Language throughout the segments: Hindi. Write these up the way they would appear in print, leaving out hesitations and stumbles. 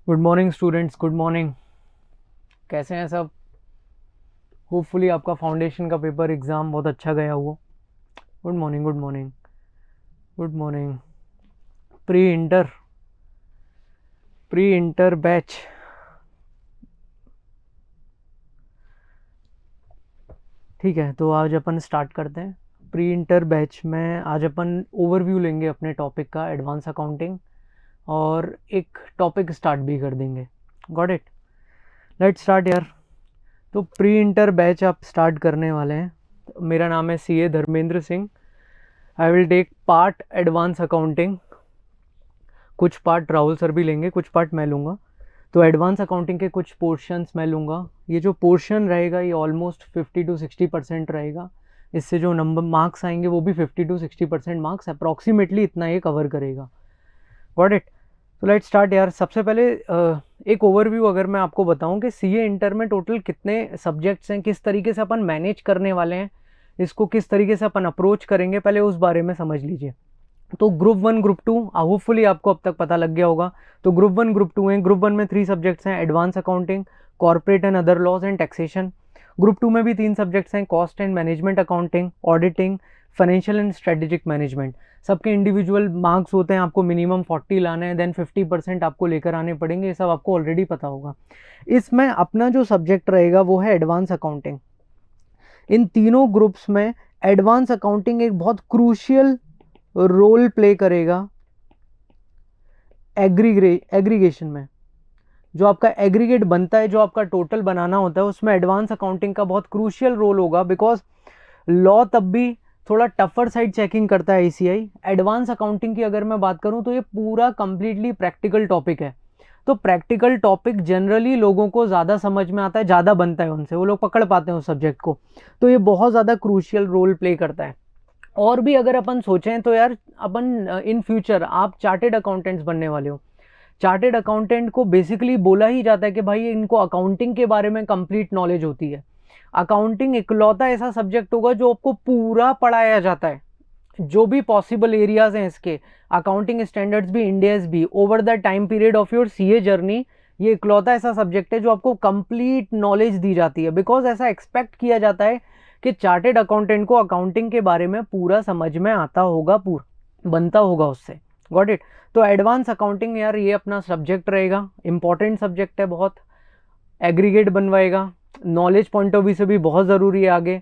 Good morning students, good morning. कैसे हैं सब? होपफुली आपका फाउंडेशन का पेपर एग्ज़ाम बहुत अच्छा गया हुआ। Good morning, good morning, good morning. Pre inter batch. ठीक है, तो आज अपन स्टार्ट करते हैं। प्री इंटर बैच में आज अपन ओवरव्यू लेंगे अपने टॉपिक का, एडवांस अकाउंटिंग, और एक टॉपिक स्टार्ट भी कर देंगे। Got it? लेट्स स्टार्ट यार। तो प्री इंटर बैच आप स्टार्ट करने वाले हैं। मेरा नाम है CA Dharmendra Singh. I will take part advance accounting, कुछ पार्ट राहुल सर भी लेंगे, कुछ पार्ट मैं लूँगा। तो एडवांस अकाउंटिंग के कुछ पोर्शंस मैं लूँगा। ये जो पोर्शन रहेगा ये ऑलमोस्ट 50 to 60% रहेगा। इससे जो नंबर मार्क्स आएंगे वो भी 50 to 60% मार्क्स, अप्रॉक्सीमेटली इतना ये कवर करेगा। Got it? तो लेट्स स्टार्ट यार। सबसे पहले एक ओवरव्यू अगर मैं आपको बताऊं कि CA इंटर में टोटल कितने सब्जेक्ट्स हैं, किस तरीके से अपन मैनेज करने वाले हैं, इसको किस तरीके से अपन अप्रोच करेंगे, पहले उस बारे में समझ लीजिए। तो ग्रुप 1 ग्रुप 2 होपफुली आपको अब तक पता लग गया होगा। तो ग्रुप 1 ग्रुप 2 हैं। ग्रुप 1 में 3 सब्जेक्ट्स हैं, advance accounting, corporate and other laws and taxation. Group 2 में भी 3 सब्जेक्ट्स हैं, cost and management accounting, auditing, financial and strategic management. सबके इंडिविजुअल मार्क्स होते हैं, आपको मिनिमम 40 लाना है, देन 50% आपको लेकर आने पड़ेंगे। ये सब आपको ऑलरेडी पता होगा। इसमें अपना जो सब्जेक्ट रहेगा वो है एडवांस अकाउंटिंग। इन तीनों ग्रुप्स में एडवांस अकाउंटिंग एक बहुत क्रूशियल रोल प्ले करेगा एग्रीगेशन में। जो आपका एग्रीगेट बनता है, जो आपका टोटल बनाना होता है, उसमें एडवांस अकाउंटिंग का बहुत क्रूशियल रोल होगा। बिकॉज लॉ तब भी थोड़ा टफर साइड चेकिंग करता है ACI। एडवांस अकाउंटिंग की अगर मैं बात करूं तो ये पूरा कंप्लीटली प्रैक्टिकल टॉपिक है। तो प्रैक्टिकल टॉपिक जनरली लोगों को ज़्यादा समझ में आता है, ज़्यादा बनता है उनसे, वो लोग पकड़ पाते हैं उस सब्जेक्ट को। तो ये बहुत ज़्यादा क्रूशियल रोल प्ले करता है। और भी अगर अपन सोचें तो यार, अपन इन फ्यूचर आप चार्टेड अकाउंटेंट्स बनने वाले हो। चार्टेड अकाउंटेंट को बेसिकली बोला ही जाता है कि भाई इनको अकाउंटिंग के बारे में कंप्लीट नॉलेज होती है। अकाउंटिंग इकलौता ऐसा सब्जेक्ट होगा जो आपको पूरा पढ़ाया जाता है। जो भी पॉसिबल एरियाज हैं इसके, अकाउंटिंग स्टैंडर्ड्स भी, इंडियस भी, over the time period of your CA journey, ये इकलौता ऐसा सब्जेक्ट है जो आपको कंप्लीट नॉलेज दी जाती है। बिकॉज ऐसा एक्सपेक्ट किया जाता है कि चार्टेड अकाउंटेंट को अकाउंटिंग के बारे में पूरा समझ में आता होगा, पूरा बनता होगा उससे। Got it? तो एडवांस अकाउंटिंग यार ये अपना सब्जेक्ट रहेगा, इंपॉर्टेंट सब्जेक्ट है बहुत। एग्रीगेट बनवाएगा, नॉलेज पॉइंट ऑफ व्यू से भी बहुत ज़रूरी है आगे।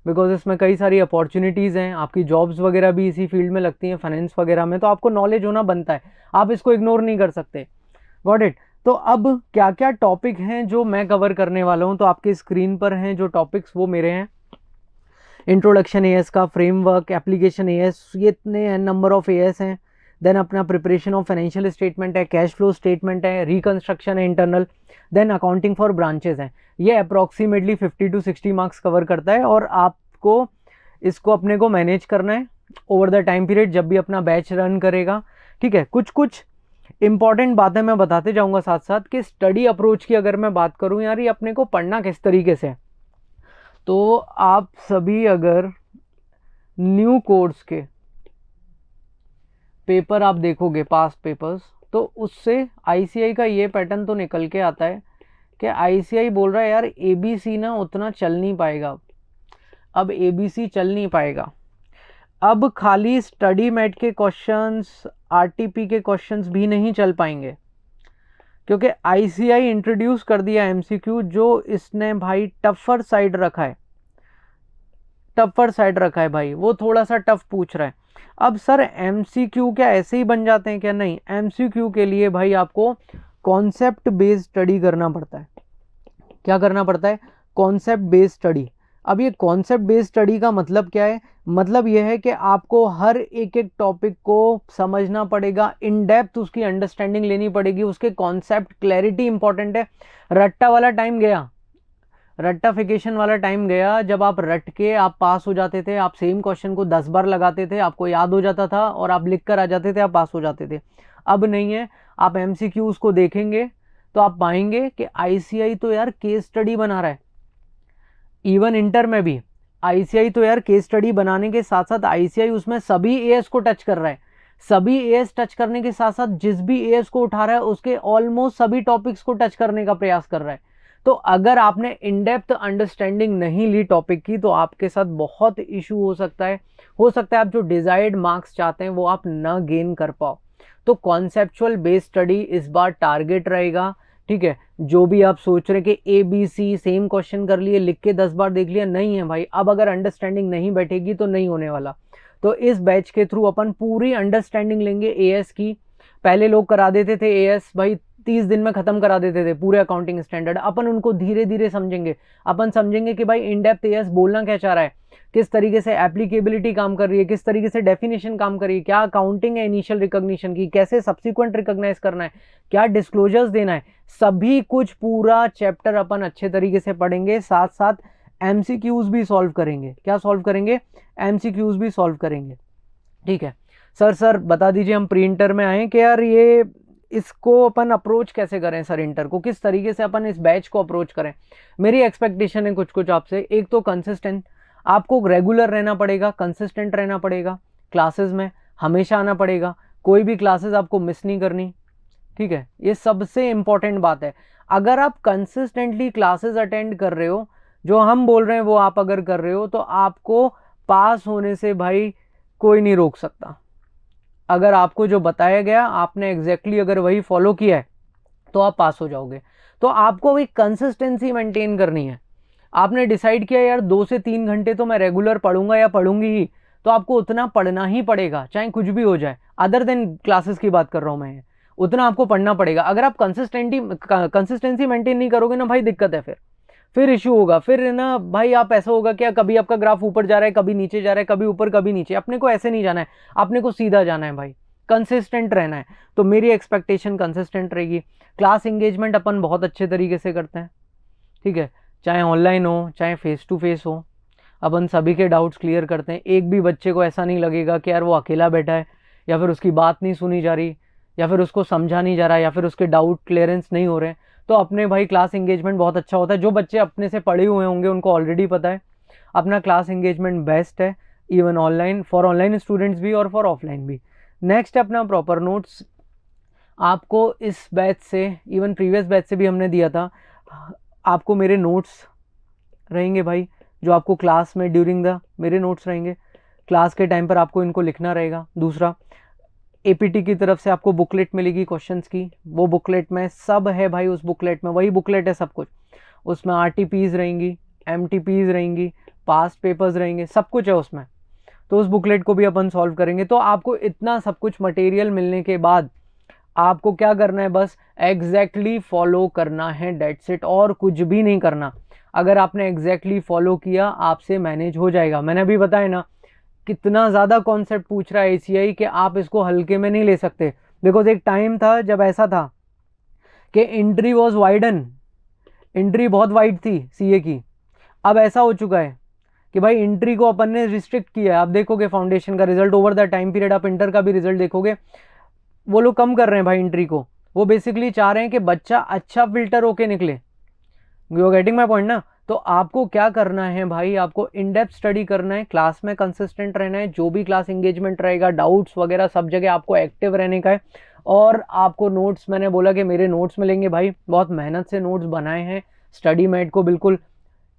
बिकॉज इसमें कई सारी अपॉर्चुनिटीज़ हैं, आपकी जॉब्स वगैरह भी इसी फील्ड में लगती हैं, फाइनेंस वगैरह में। तो आपको नॉलेज होना बनता है, आप इसको इग्नोर नहीं कर सकते। Got it? तो अब क्या क्या टॉपिक हैं जो मैं कवर करने वाला हूं, तो आपके स्क्रीन पर हैं जो टॉपिक्स, वो मेरे हैं। इंट्रोडक्शन AS का, फ्रेमवर्क, एप्लीकेशन AS, ये इतने नंबर ऑफ AS हैं। देन अपना प्रिपरेशन ऑफ फाइनेंशियल स्टेटमेंट है, कैश फ्लो स्टेटमेंट है, रिकंस्ट्रक्शन है internal, then accounting for branches है। ये अप्रॉक्सीमेटली 50 to 60 मार्क्स कवर करता है, और आपको इसको अपने को मैनेज करना है ओवर द टाइम पीरियड जब भी अपना बैच रन करेगा। ठीक है, कुछ कुछ इंपॉर्टेंट बातें मैं बताते जाऊंगा साथ साथ। कि स्टडी अप्रोच की अगर मैं बात करूं यार, ये अपने को पढ़ना किस तरीके से है। तो आप सभी अगर न्यू कोर्स के पेपर आप देखोगे, पास्ट पेपर्स, तो उससे ICI का ये पैटर्न तो निकल के आता है कि ICI बोल रहा है यार ABC ना उतना चल नहीं पाएगा। अब ABC चल नहीं पाएगा। अब खाली स्टडी मैट के क्वेश्चंस, RTP के क्वेश्चंस भी नहीं चल पाएंगे, क्योंकि ICI इंट्रोड्यूस कर दिया MCQ, जो इसने भाई टफर साइड रखा है। टफर साइड रखा है भाई, वो थोड़ा सा टफ पूछ रहा है। अब सर MCQ क्या ऐसे ही बन जाते हैं क्या? नहीं, MCQ के लिए भाई आपको कॉन्सेप्ट बेस्ड स्टडी करना पड़ता है। क्या करना पड़ता है? Concept based study. अब ये कॉन्सेप्ट बेस्ड स्टडी का मतलब क्या है? मतलब ये है कि आपको हर एक एक टॉपिक को समझना पड़ेगा, इन डेप्थ उसकी अंडरस्टैंडिंग लेनी पड़ेगी, उसके कॉन्सेप्ट क्लैरिटी इंपॉर्टेंट है। रट्टा वाला टाइम गया, रट्टाफिकेशन वाला टाइम गया, जब आप रट के आप पास हो जाते थे, आप सेम क्वेश्चन को 10 बार लगाते थे, आपको याद हो जाता था और आप लिख कर आ जाते थे, आप पास हो जाते थे। अब नहीं है। आप MCQs को देखेंगे तो आप पाएंगे कि ICI तो यार केस स्टडी बना रहा है। इवन इंटर में भी ICI तो यार केस स्टडी बनाने के साथ साथ ICI उसमें सभी AS को टच कर रहा है। सभी एएस टच करने के साथ साथ जिस भी एएस को उठा रहा है उसके ऑलमोस्ट सभी टॉपिक्स को टच करने का प्रयास कर रहा है। तो अगर आपने इन डेप्थ अंडरस्टैंडिंग नहीं ली टॉपिक की तो आपके साथ बहुत इशू हो सकता है। आप जो डिजायर्ड मार्क्स चाहते हैं वो आप न गेन कर पाओ। तो कॉन्सेप्चुअल बेस्ड स्टडी इस बार टारगेट रहेगा, ठीक है। जो भी आप सोच रहे कि ABC सेम क्वेश्चन कर लिए, लिख के 10 बार देख लिया, नहीं है भाई। अब अगर अंडरस्टैंडिंग नहीं बैठेगी तो नहीं होने वाला। तो इस बैच के थ्रू अपन पूरी अंडरस्टैंडिंग लेंगे एएस की। पहले लोग करा देते थे एएस भाई 30 दिन में खत्म करा देते थे पूरे अकाउंटिंग स्टैंडर्ड। अपन उनको धीरे धीरे समझेंगे। अपन समझेंगे कि भाई इन डेप्थ एएस बोलना क्या चाह रहा है, किस तरीके से एप्लीकेबिलिटी काम कर रही है, किस तरीके से डेफिनेशन काम कर रही है, क्या अकाउंटिंग है इनिशियल रिकॉग्निशन की, कैसे सब्सिक्वेंट रिकॉग्नाइज करना है, क्या डिस्क्लोजर्स देना है, सभी कुछ पूरा चैप्टर अपन अच्छे तरीके से पढ़ेंगे। साथ साथ एमसीक्यूज भी सॉल्व करेंगे। क्या सॉल्व करेंगे? एमसीक्यूज भी सॉल्व करेंगे, ठीक है। सर बता दीजिए, हम प्री इंटर में आए कि यार ये इसको अपन अप्रोच कैसे करें, सर इंटर को किस तरीके से अपन इस बैच को अप्रोच करें। मेरी एक्सपेक्टेशन है कुछ आपसे। एक तो कंसिस्टेंट, आपको रेगुलर रहना पड़ेगा, कंसिस्टेंट रहना पड़ेगा, क्लासेस में हमेशा आना पड़ेगा, कोई भी क्लासेस आपको मिस नहीं करनी, ठीक है। ये सबसे इंपॉर्टेंट बात है। अगर आप कंसिस्टेंटली क्लासेस अटेंड कर रहे हो, जो हम बोल रहे हैं वो आप अगर कर रहे हो, तो आपको पास होने से भाई कोई नहीं रोक सकता। अगर आपको जो बताया गया आपने एग्जैक्टली अगर वही फॉलो किया है तो आप पास हो जाओगे। तो आपको भी कंसिस्टेंसी मेंटेन करनी है। आपने डिसाइड किया यार 2 से 3 घंटे तो मैं रेगुलर पढ़ूंगा या पढ़ूंगी ही, तो आपको उतना पढ़ना ही पड़ेगा, चाहे कुछ भी हो जाए। अदर देन क्लासेस की बात कर रहा हूं मैं, उतना आपको पढ़ना पड़ेगा। अगर आप कंसिस्टेंसी मेंटेन नहीं करोगे ना भाई, दिक्कत है। फिर इशू होगा। फिर ना भाई आप ऐसा होगा क्या, कभी आपका ग्राफ ऊपर जा रहा है, कभी नीचे जा रहा है, कभी ऊपर कभी नीचे। अपने को ऐसे नहीं जाना है, अपने को सीधा जाना है भाई, कंसिस्टेंट रहना है। तो मेरी एक्सपेक्टेशन कंसिस्टेंट रहेगी। क्लास एंगेजमेंट अपन बहुत अच्छे तरीके से करते हैं, ठीक है। चाहे ऑनलाइन हो चाहे फेस टू फेस हो, अपन सभी के डाउट्स क्लियर करते हैं। एक भी बच्चे को ऐसा नहीं लगेगा कि यार वो अकेला बैठा है, या फिर उसकी बात नहीं सुनी जा रही, या फिर उसको समझा नहीं जा रहा, या फिर उसके डाउट क्लियरेंस नहीं हो रहे। तो अपने भाई क्लास एंगेजमेंट बहुत अच्छा होता है। जो बच्चे अपने से पढ़े हुए होंगे उनको ऑलरेडी पता है अपना क्लास एंगेजमेंट बेस्ट है, even online, for online students भी और फॉर ऑफलाइन भी। नेक्स्ट अपना प्रॉपर नोट्स। आपको इस बैच से, इवन प्रीवियस बैच से भी हमने दिया था, आपको मेरे नोट्स रहेंगे भाई, जो आपको क्लास में ड्यूरिंग द मेरे नोट्स रहेंगे। क्लास के टाइम पर आपको इनको लिखना रहेगा। दूसरा, एपीटी की तरफ से आपको बुकलेट मिलेगी क्वेश्चंस की, वो बुकलेट में सब है भाई, उस बुकलेट में वही बुकलेट है सब कुछ। उसमें आरटीपीज रहेंगी, एमटीपीज रहेंगी, पास्ट पेपर्स रहेंगे, सब कुछ है उसमें। तो उस बुकलेट को भी अपन सॉल्व करेंगे। तो आपको इतना सब कुछ मटेरियल मिलने के बाद आपको क्या करना है, बस एग्जैक्टली फॉलो करना है, डेट्स इट, और कुछ भी नहीं करना। अगर आपने एग्जैक्टली फॉलो किया आपसे मैनेज हो जाएगा। मैंने अभी बताया ना कितना ज़्यादा कॉन्सेप्ट पूछ रहा है एसीआई कि आप इसको हल्के में नहीं ले सकते। बिकॉज एक टाइम था जब ऐसा था कि एंट्री वॉज वाइडन, एंट्री बहुत वाइड थी सीए की। अब ऐसा हो चुका है कि भाई एंट्री को अपन ने रिस्ट्रिक्ट किया है। आप देखोगे फाउंडेशन का result over the time period, आप इंटर का भी रिजल्ट देखोगे, वो लोग कम कर रहे हैं भाई एंट्री को। वो बेसिकली चाह रहे हैं कि बच्चा अच्छा फिल्टर होके निकले। You are getting my point ना। तो आपको क्या करना है भाई, आपको इन डेप्थ स्टडी करना है, क्लास में कंसिस्टेंट रहना है, जो भी क्लास एंगेजमेंट रहेगा, डाउट्स वगैरह सब जगह आपको एक्टिव रहने का है। और आपको नोट्स, मैंने बोला कि मेरे नोट्स मिलेंगे भाई, बहुत मेहनत से नोट्स बनाए हैं। स्टडी मेट को बिल्कुल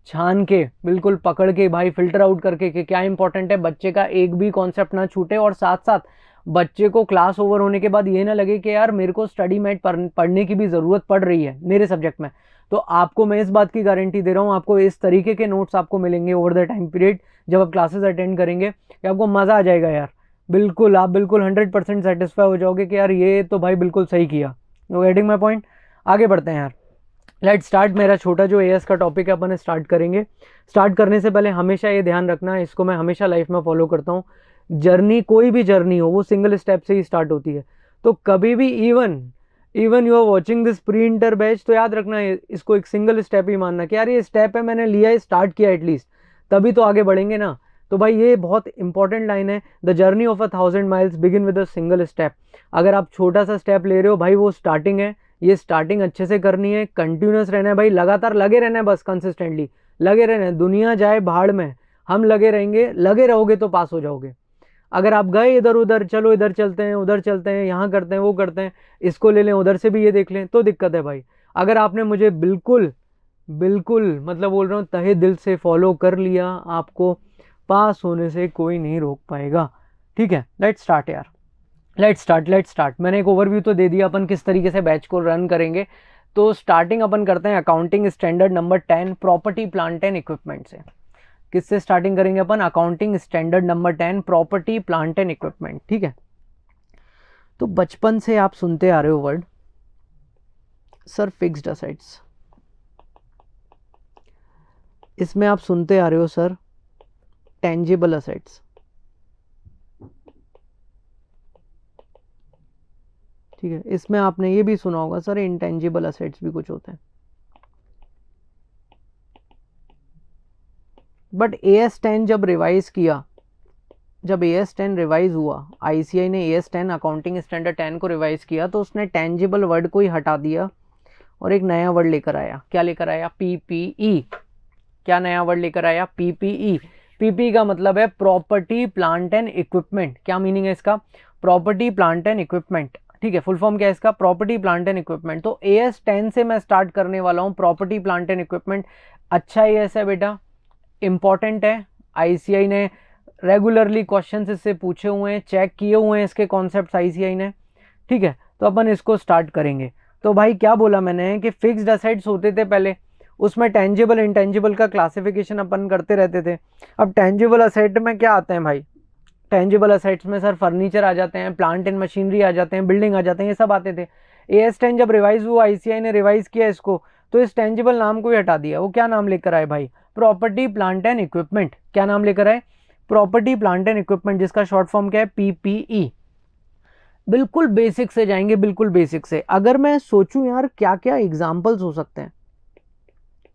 छान के, बिल्कुल पकड़ के भाई, फिल्टर आउट करके कि क्या इंपॉर्टेंट है, बच्चे का एक भी कॉन्सेप्ट ना छूटे। और साथ साथ बच्चे को क्लास ओवर होने के बाद ये ना लगे कि यार मेरे को स्टडी मेट पढ़ने की भी ज़रूरत पड़ रही है मेरे सब्जेक्ट में। तो आपको मैं इस बात की गारंटी दे रहा हूँ, आपको इस तरीके के नोट्स आपको मिलेंगे ओवर द टाइम पीरियड जब आप क्लासेस अटेंड करेंगे, कि आपको मज़ा आ जाएगा यार। बिल्कुल, आप बिल्कुल 100% सेटिस्फाई हो जाओगे कि यार ये तो भाई बिल्कुल सही किया। You getting my point. आगे बढ़ते हैं यार, लेट स्टार्ट। मेरा छोटा जो एएस का टॉपिक है अपन स्टार्ट करेंगे। स्टार्ट करने से पहले हमेशा ये ध्यान रखना, इसको मैं हमेशा लाइफ में फॉलो करता हूँ, जर्नी कोई भी जर्नी हो वो सिंगल स्टेप से ही स्टार्ट होती है। तो कभी भी even you are watching this pre inter batch, तो याद रखना है इसको एक सिंगल स्टेप ही मानना कि यार ये स्टेप है, मैंने लिया है, स्टार्ट किया एटलीस्ट, तभी तो आगे बढ़ेंगे ना। तो भाई ये बहुत इंपॉर्टेंट लाइन है, the journey of 1000 miles begin with a single step. अगर आप छोटा सा स्टेप ले रहे हो भाई, वो स्टार्टिंग है, ये स्टार्टिंग अच्छे से करनी है, कंटिन्यूस रहना है भाई, लगातार लगे रहना है, बस कंसिस्टेंटली लगे रहना है। दुनिया जाए भाड़ में, हम लगे रहेंगे, लगे रहोगे तो पास हो जाओगे। अगर आप गए इधर उधर, चलो इधर चलते हैं, उधर चलते हैं, यहाँ करते हैं, वो करते हैं, इसको ले लें, उधर से भी ये देख लें, तो दिक्कत है भाई। अगर आपने मुझे बिल्कुल बिल्कुल मतलब बोल रहा हूँ तहे दिल से फॉलो कर लिया, आपको पास होने से कोई नहीं रोक पाएगा। ठीक है, लेट्स स्टार्ट यार, लेट्स स्टार्ट। मैंने एक ओवरव्यू तो दे दिया अपन किस तरीके से बैच को रन करेंगे। तो स्टार्टिंग अपन करते हैं accounting standard number 10 property plant and equipment से। किससे स्टार्टिंग करेंगे अपन? Accounting standard number 10 property plant and equipment. ठीक है, तो बचपन से आप सुनते आ रहे हो वर्ड सर फिक्स्ड असेट्स, इसमें आप सुनते आ रहे हो सर टेंजिबल असेट्स। ठीक है, इसमें आपने ये भी सुना होगा सर इंटेंजिबल असेट्स भी कुछ होते हैं। बट AS10 जब रिवाइज किया, जब AS10 रिवाइज हुआ, ICAI ने AS10 अकाउंटिंग स्टैंडर्ड 10 को रिवाइज किया, तो उसने टेंजिबल वर्ड को ही हटा दिया और एक नया वर्ड लेकर आया। क्या लेकर आया? PPE। क्या नया वर्ड लेकर आया? PPE। PPE का मतलब है प्रॉपर्टी प्लांट एंड इक्विपमेंट। क्या मीनिंग है इसका? Property plant and equipment. ठीक है, फुल फॉर्म क्या है इसका? Property plant and equipment. तो AS10 से मैं स्टार्ट करने वाला हूँ प्रॉपर्टी प्लांट एंड इक्विपमेंट। अच्छा AS है बेटा, इंपॉर्टेंट है, ICAI ने रेगुलरली क्वेश्चंस इससे पूछे हुए हैं, चेक किए हुए हैं इसके कॉन्सेप्ट्स ICAI ने। ठीक है, तो अपन इसको स्टार्ट करेंगे। तो भाई क्या बोला मैंने कि फिक्स्ड असेट्स होते थे पहले, उसमें टेंजिबल इंटेंजिबल का क्लासिफिकेशन अपन करते रहते थे। अब टेंजिबल असेट में क्या आते हैं भाई? टेंजिबल असेट्स में सर फर्नीचर आ जाते हैं, प्लांट एंड मशीनरी आ जाते हैं, बिल्डिंग आ जाते हैं, ये सब आते थे। AS10 जब रिवाइज हुआ, ICAI ने रिवाइज किया इसको, तो इस टेंजिबल नाम को ही हटा दिया। वो क्या नाम लेकर आए भाई? Property plant and equipment. क्या नाम लेकर आए? प्रॉपर्टी प्लांट एंड इक्विपमेंट, जिसका शॉर्ट फॉर्म क्या है? PPE। बिल्कुल बेसिक से जाएंगे, बिल्कुल बेसिक से। अगर मैं सोचूं यार क्या क्या एग्जाम्पल्स हो सकते हैं,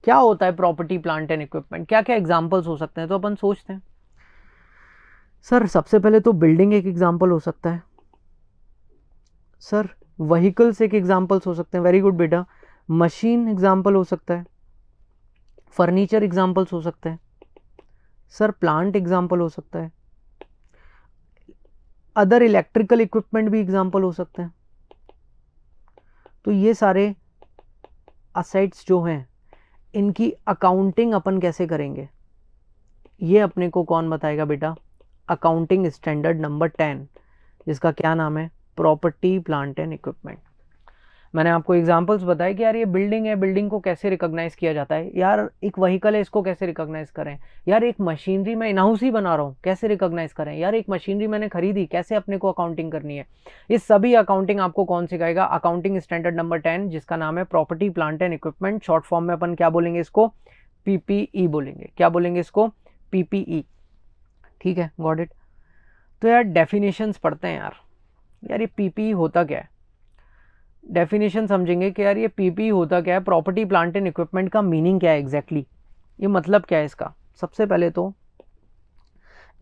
क्या होता है प्रॉपर्टी प्लांट एंड इक्विपमेंट, क्या क्या एग्जाम्पल्स हो सकते हैं, तो अपन सोचते हैं। सर सबसे पहले तो बिल्डिंग एक एग्जाम्पल हो सकता है सर, व्हीकल्स एक एग्जाम्पल्स हो सकते हैं, वेरी गुड बेटा। मशीन एग्जाम्पल हो सकता है, फर्नीचर एग्जाम्पल्स हो सकते हैं सर, प्लांट एग्जाम्पल हो सकता है, अदर इलेक्ट्रिकल इक्विपमेंट भी एग्जाम्पल हो सकते हैं। तो ये सारे असेट्स जो हैं, इनकी अकाउंटिंग अपन कैसे करेंगे, ये अपने को कौन बताएगा बेटा? अकाउंटिंग स्टैंडर्ड नंबर 10, जिसका क्या नाम है? Property plant and equipment. मैंने आपको एग्जांपल्स बताए कि यार ये बिल्डिंग है, बिल्डिंग को कैसे रिकॉग्नाइज किया जाता है, यार एक व्हीकल है, इसको कैसे रिकॉग्नाइज करें, यार एक मशीनरी मैं इन हाउस ही बना रहा हूँ, कैसे रिकॉग्नाइज करें, यार एक मशीनरी मैंने खरीदी, कैसे अपने को अकाउंटिंग करनी है। ये सभी अकाउंटिंग आपको कौन सिखाएगा? अकाउंटिंग स्टैंडर्ड नंबर 10, जिसका नाम है property plant and equipment. Short form में अपन क्या बोलेंगे इसको? PPE बोलेंगे। क्या बोलेंगे इसको? PPE। ठीक है, गॉट इट। तो यार डेफिनेशंस पढ़ते हैं यार ये PPE होता क्या है, डेफिनेशन समझेंगे कि यार ये PPE होता क्या है, प्रॉपर्टी प्लांट एंड इक्विपमेंट का मीनिंग क्या है एग्जैक्टली, ये मतलब क्या है इसका। सबसे पहले तो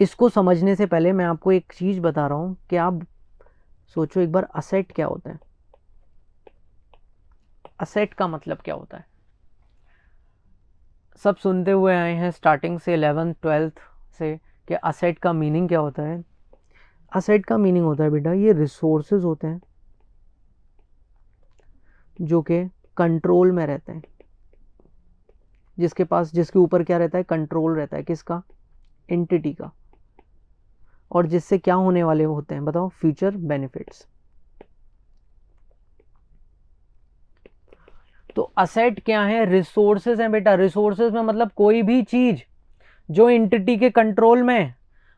इसको समझने से पहले मैं आपको एक चीज बता रहा हूं कि आप सोचो एक बार, असेट क्या होता है, असेट का मतलब क्या होता है। सब सुनते हुए आए हैं स्टार्टिंग से 11th 12th से कि असेट का मीनिंग क्या होता है। असेट का मीनिंग होता है बेटा, ये रिसोर्सेज होते हैं जो कि कंट्रोल में रहते हैं, जिसके पास, जिसके ऊपर क्या रहता है? कंट्रोल रहता है, किसका? एंटिटी का, और जिससे क्या होने वाले होते हैं बताओ? Future benefits. तो असेट क्या है? रिसोर्सेज हैं बेटा। रिसोर्सेज में मतलब कोई भी चीज जो एंटिटी के कंट्रोल में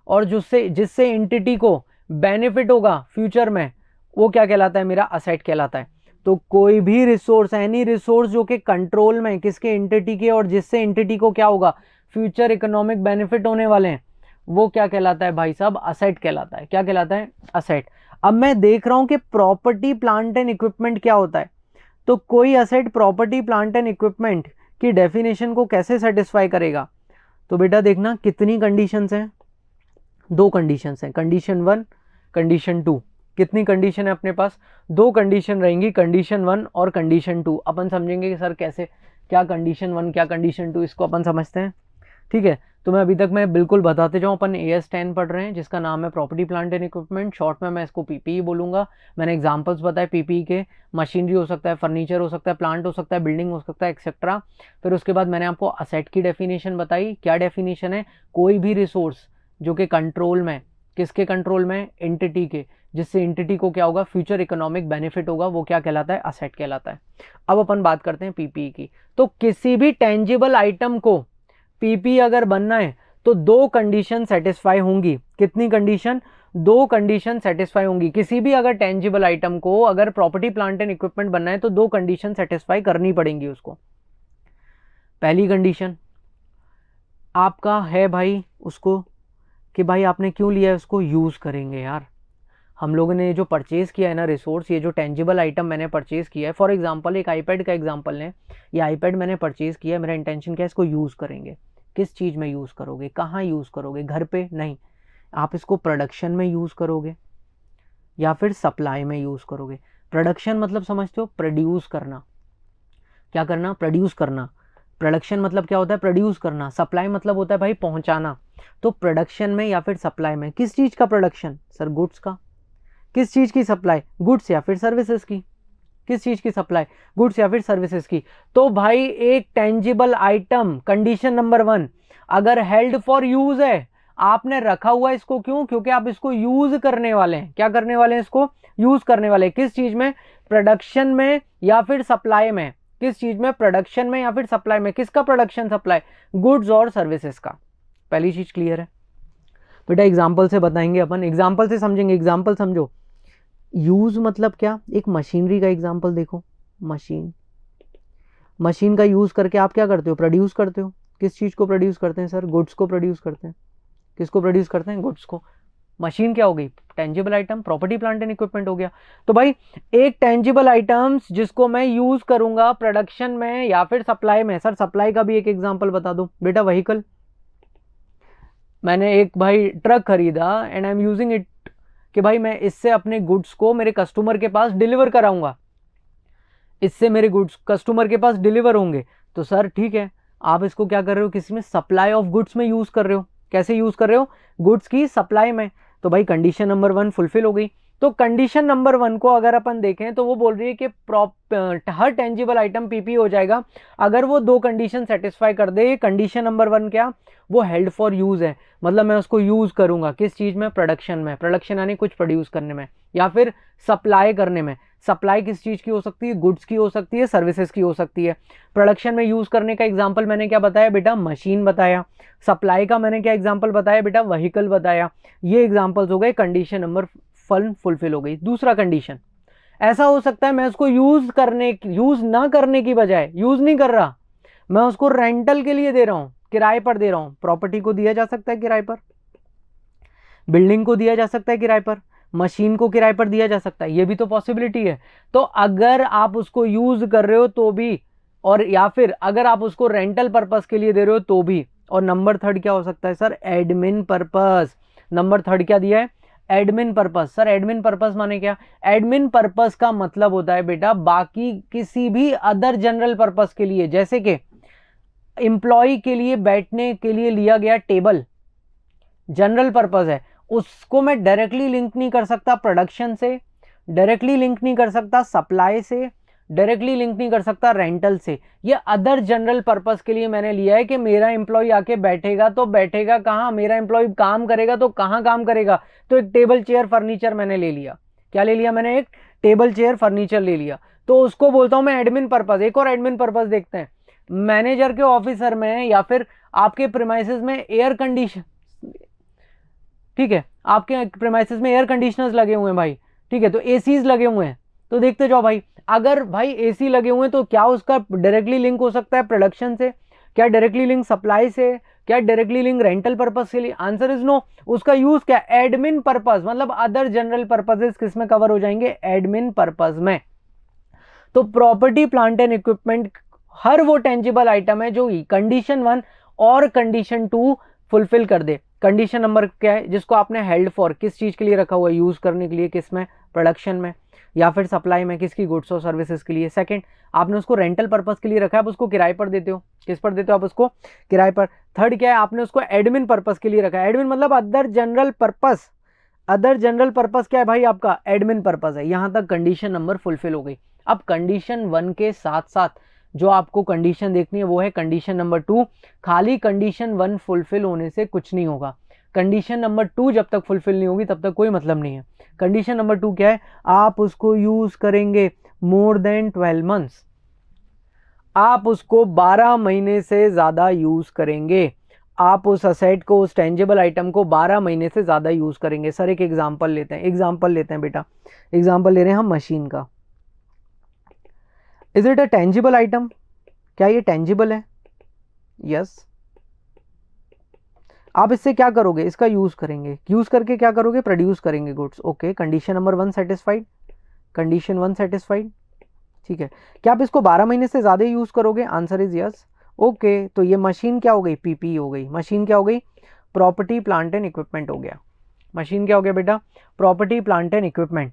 और जिससे जिससे एंटिटी को बेनिफिट होगा फ्यूचर में, वो क्या कहलाता है? मेरा असेट कहलाता है। तो कोई भी रिसोर्स, एनी रिसोर्स जो कि कंट्रोल में, किसके? एंटिटी के, और जिससे एंटिटी को क्या होगा? फ्यूचर इकोनॉमिक बेनिफिट होने वाले हैं, वो क्या कहलाता है भाई साहब? असेट कहलाता है। क्या कहलाता है? असेट। अब मैं देख रहा हूं कि प्रॉपर्टी प्लांट एंड इक्विपमेंट क्या होता है, तो कोई asset property plant and equipment की डेफिनेशन को कैसे सेटिस्फाई करेगा। तो बेटा देखना कितनी कंडीशंस हैं, 2 कंडीशंस हैं, कंडीशन 1 कंडीशन 2। कितनी कंडीशन है अपने पास? 2 कंडीशन रहेंगी, कंडीशन 1 और कंडीशन 2। अपन समझेंगे कि सर कैसे, क्या कंडीशन 1 क्या कंडीशन 2, इसको अपन समझते हैं। ठीक है। तो मैं अभी तक मैं बिल्कुल बताते जाऊँ, अपन AS10 पढ़ रहे हैं जिसका नाम है property plant and equipment, short में मैं इसको PPE बोलूँगा। मैंने एग्जांपल्स बताए PPE के, मशीनरी हो सकता है, फर्नीचर हो सकता है, प्लांट हो सकता है, बिल्डिंग हो सकता है, एक्सेट्रा। फिर उसके बाद मैंने आपको असेट की डेफिनेशन बताई। क्या डेफिनेशन है? कोई भी रिसोर्स जो कि कंट्रोल में, किसके कंट्रोल में? एंटिटी के, जिससे एंटिटी को क्या होगा? फ्यूचर इकोनॉमिक बेनिफिट होगा, वो क्या कहलाता है? असेट कहलाता है। अब अपन बात करते हैं PPE की। तो किसी भी टेंजिबल आइटम को PPE अगर बनना है तो दो कंडीशन सेटिस्फाई होंगी। कितनी कंडीशन? दो कंडीशन सेटिस्फाई होंगी। किसी भी अगर टेंजिबल आइटम को अगर प्रॉपर्टी प्लांट एंड इक्विपमेंट बनना है तो दो कंडीशन सेटिस्फाई करनी पड़ेंगी उसको। पहली कंडीशन आपका है भाई उसको कि भाई आपने क्यों लिया है, उसको यूज करेंगे यार। हम लोगों ने जो परचेज किया है ना रिसोर्स, ये जो टेंजिबल आइटम मैंने परचेज किया है, फॉर एग्जांपल एक आईपैड का एग्जांपल लें। ये आईपैड मैंने परचेज किया है, मेरा इंटेंशन क्या है? इसको यूज़ करेंगे। किस चीज़ में यूज़ करोगे? कहाँ यूज़ करोगे? घर पे नहीं, आप इसको प्रोडक्शन में यूज़ करोगे या फिर सप्लाई में यूज़ करोगे। प्रोडक्शन मतलब समझते हो? प्रोड्यूस करना। क्या करना? प्रोड्यूस करना। प्रोडक्शन मतलब क्या होता है? प्रोड्यूस करना। सप्लाई मतलब होता है भाई पहुंचाना। तो प्रोडक्शन में या फिर सप्लाई में, किस चीज़ का प्रोडक्शन? सर गुड्स का। किस चीज़ की सप्लाई? गुड्स या फिर सर्विसेज की। किस चीज़ की सप्लाई? गुड्स या फिर सर्विसेज की। तो भाई एक टेंजिबल आइटम, कंडीशन नंबर 1, अगर हेल्ड फॉर यूज है, आपने रखा हुआ है इसको, क्यों? क्योंकि आप इसको यूज करने वाले हैं। क्या करने वाले हैं? इसको यूज करने वाले हैं। किस चीज में? प्रोडक्शन में या फिर सप्लाई में। किस चीज में? प्रोडक्शन में या फिर सप्लाई में। किसका प्रोडक्शन? सप्लाई, गुड्स और सर्विसेज का। पहली चीज क्लियर है बेटा? एग्जाम्पल से बताएंगे अपन, एग्जाम्पल से समझेंगे। एग्जाम्पल समझो। यूज मतलब क्या? एक मशीनरी का एग्जाम्पल देखो। मशीन का यूज करके आप क्या करते हो? प्रोड्यूस करते हो। किस चीज को प्रोड्यूस करते हैं सर? गुड्स को प्रोड्यूस करते हैं। किसको प्रोड्यूस करते हैं? गुड्स को। मशीन क्या हो गई? Tangible item, property plant and equipment हो गया। तो भाई एक टेंजिबल आइटम्स जिसको मैं यूज करूंगा प्रोडक्शन में या फिर सप्लाई में। सर सप्लाई का भी एक एग्जांपल बता दो बेटा। व्हीकल, मैंने एक भाई ट्रक खरीदा and I am using it, कि भाई मैं इससे अपने गुड्स को मेरे कस्टमर के पास डिलीवर कराऊंगा, इससे मेरे गुड्स कस्टमर के पास डिलीवर होंगे। तो सर ठीक है, आप इसको क्या कर रहे हो? किसी में सप्लाई ऑफ गुड्स में यूज कर रहे हो। कैसे यूज कर रहे हो? गुड्स की सप्लाई में। तो भाई कंडीशन नंबर 1 फुलफिल हो गई। तो कंडीशन नंबर 1 को अगर अपन देखें तो वो बोल रही है कि हर टेंजिबल आइटम PPE हो जाएगा अगर वो दो कंडीशन सेटिस्फाई कर दे। कंडीशन नंबर 1 क्या? वो हेल्ड फॉर यूज है, मतलब मैं उसको यूज करूंगा किस चीज में? प्रोडक्शन में। प्रोडक्शन यानी कुछ प्रोड्यूस करने में, या फिर सप्लाई करने में। सप्लाई किस चीज की हो सकती है? गुड्स की हो सकती है, सर्विसेज की हो सकती है। प्रोडक्शन में यूज करने का एग्जांपल मैंने क्या बताया बेटा? मशीन बताया। सप्लाई का मैंने क्या एग्जांपल बताया बेटा? व्हीकल बताया। ये एग्जांपल्स हो गए। कंडीशन नंबर 1 फुलफिल हो गई। दूसरा कंडीशन, ऐसा हो सकता है मैं उसको यूज ना करने की बजाय, यूज नहीं कर रहा, मैं उसको रेंटल के लिए दे रहा हूं, किराए पर दे रहा हूं। प्रॉपर्टी को दिया जा सकता है किराए पर, बिल्डिंग को दिया जा सकता है किराए पर, मशीन को किराए पर दिया जा सकता है, ये भी तो पॉसिबिलिटी है। तो अगर आप उसको यूज कर रहे हो तो भी, और या फिर अगर आप उसको रेंटल पर्पस के लिए दे रहे हो तो भी। और नंबर 3 क्या हो सकता है सर? Admin purpose. नंबर 3 क्या दिया है? Admin purpose. Sir admin purpose माने क्या? एडमिन पर्पस का मतलब होता है बेटा बाकी किसी भी अदर जनरल पर्पस के लिए, जैसे कि एम्प्लॉय के लिए बैठने के लिए लिया गया टेबल जनरल पर्पस है, उसको मैं डायरेक्टली लिंक नहीं कर सकता प्रोडक्शन से, डायरेक्टली लिंक नहीं कर सकता सप्लाई से, डायरेक्टली लिंक नहीं कर सकता रेंटल से। ये अदर जनरल पर्पस के लिए मैंने लिया है कि मेरा एम्प्लॉय आके बैठेगा तो बैठेगा कहाँ? मेरा एम्प्लॉय काम करेगा तो कहाँ काम करेगा? तो एक टेबल चेयर फर्नीचर मैंने ले लिया। क्या ले लिया मैंने? एक टेबल चेयर फर्नीचर ले लिया। तो उसको बोलता हूं मैं एडमिन पर्पस। एक और एडमिन पर्पस देखते हैं। मैनेजर के ऑफिसर में या फिर आपके प्रीमाइसेस में एयर कंडीशन, ठीक है, आपके प्रीमाइसेस में एयर कंडीशनर्स लगे हुए हैं भाई, ठीक है, तो एसीज लगे हुए हैं। तो देखते जाओ भाई, अगर भाई एसी लगे हुए हैं तो क्या उसका डायरेक्टली लिंक हो सकता है प्रोडक्शन से? क्या डायरेक्टली लिंक सप्लाई से? क्या डायरेक्टली लिंक रेंटल पर्पस के लिए? Answer is no. उसका यूज क्या? एडमिन पर्पस, मतलब अदर जनरल पर्पसेस किस में कवर हो जाएंगे? एडमिन पर्पस में। तो प्रॉपर्टी प्लांट एंड इक्विपमेंट हर वो टेंजिबल आइटम है जो कंडीशन 1 और कंडीशन 2 फुलफिल कर दे। कंडीशन नंबर क्या है, जिसको आपने हेल्ड फॉर, किस चीज़ के लिए रखा हुआ है, यूज़ करने के लिए, किस में, प्रोडक्शन में या फिर सप्लाई में, किसकी, गुड्स और सर्विसेज के लिए। सेकंड, आपने उसको रेंटल पर्पस के लिए रखा है, आप उसको किराए पर देते हो, किस पर देते हो, आप उसको किराए पर। थर्ड क्या है, आपने उसको एडमिन पर्पस के लिए रखा है, एडमिन मतलब other general purpose, other general purpose क्या है भाई, आपका एडमिन पर्पस है। यहां तक कंडीशन नंबर फुलफिल हो गई। अब कंडीशन 1 के साथ साथ जो आपको कंडीशन देखनी है वो है कंडीशन नंबर 2। खाली कंडीशन 1 फुलफिल होने से कुछ नहीं होगा, कंडीशन नंबर 2 जब तक फुलफिल नहीं होगी तब तक कोई मतलब नहीं है। कंडीशन नंबर 2 क्या है, आप उसको यूज करेंगे मोर देन 12 मंथ्स, आप उसको 12 महीने से ज्यादा यूज करेंगे, आप उस असेट को, उस टेंजिबल आइटम को 12 महीने से ज्यादा यूज करेंगे। सर एक एग्जांपल लेते हैं, एग्जांपल लेते हैं बेटा, एग्जांपल ले रहे हैं हम मशीन का। Is it a tangible item, क्या ये टेंजिबल है? यस। आप इससे क्या करोगे, इसका यूज करेंगे, यूज करके क्या करोगे, प्रोड्यूस करेंगे goods. Okay, condition number 1 satisfied, condition 1 satisfied, ठीक है। क्या आप इसको 12 महीने से ज्यादा यूज करोगे? Answer is yes. ओके, तो ये मशीन क्या हो गई, पीपी हो गई। मशीन क्या हो गई, प्रॉपर्टी प्लांट एंड इक्विपमेंट हो गया। मशीन क्या हो गया बेटा, प्रॉपर्टी प्लांट एंड इक्विपमेंट।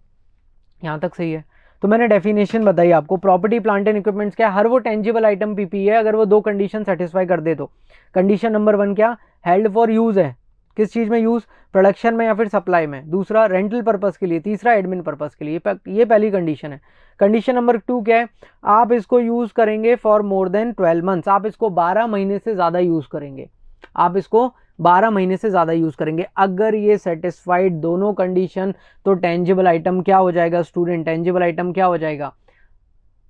यहां तक सही है। तो मैंने डेफिनेशन बताई आपको, प्रॉपर्टी प्लांट एंड इक्विपमेंट्स क्या है, हर वो टेंजिबल आइटम पीपी है अगर वो 2 कंडीशन सेटिस्फाई कर दे तो। कंडीशन नंबर 1 क्या, हेल्ड फॉर यूज है, किस चीज में यूज, प्रोडक्शन में या फिर सप्लाई में। दूसरा रेंटल पर्पस के लिए, तीसरा एडमिन पर्पस के लिए। ये पहली कंडीशन है। कंडीशन नंबर 2 क्या है, आप इसको यूज करेंगे फॉर मोर देन 12 मंथ्स, आप इसको 12 महीने से ज्यादा यूज करेंगे, आप इसको 12 महीने से ज्यादा यूज करेंगे। अगर ये सेटिस्फाइड दोनों कंडीशन तो टेंजिबल आइटम क्या हो जाएगा स्टूडेंट, टेंजिबल आइटम क्या हो जाएगा,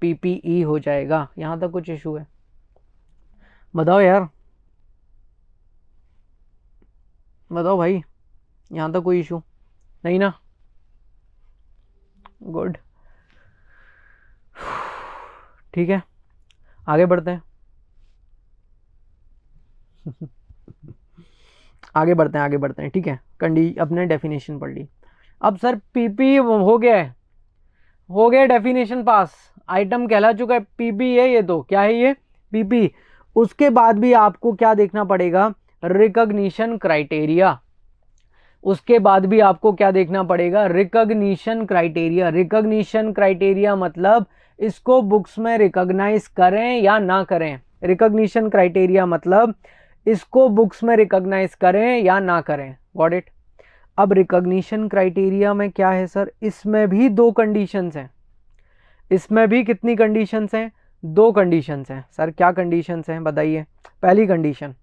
पीपीई हो जाएगा। यहां तक कुछ इशू है, बताओ यार, बताओ भाई, यहां तक कोई इशू नहीं ना? गुड, ठीक है, आगे बढ़ते हैं। आगे बढ़ते हैं, आगे बढ़ते हैं, ठीक है। अपने डेफिनेशन पढ़ ली। अब सर पीपी हो गया है, हो गया डेफिनेशन पास, आइटम कहला चुका है, पीपी है ये, तो क्या है ये, पीपी। उसके बाद भी आपको क्या देखना पड़ेगा, रिकॉग्निशन क्राइटेरिया। उसके बाद भी आपको क्या देखना पड़ेगा, रिकॉग्निशन क्राइटेरिया। रिकॉग्निशन क्राइटेरिया मतलब इसको बुक्स में रिकॉग्नाइज करें या ना करें। रिकॉग्निशन क्राइटेरिया मतलब इसको बुक्स में रिकॉग्नाइज करें या ना करें। Got it. अब रिकॉग्निशन क्राइटेरिया में क्या है सर, इसमें भी 2 कंडीशंस हैं, इसमें भी कितनी कंडीशंस हैं, 2 कंडीशंस हैं। सर क्या कंडीशंस हैं बताइए। पहली condition,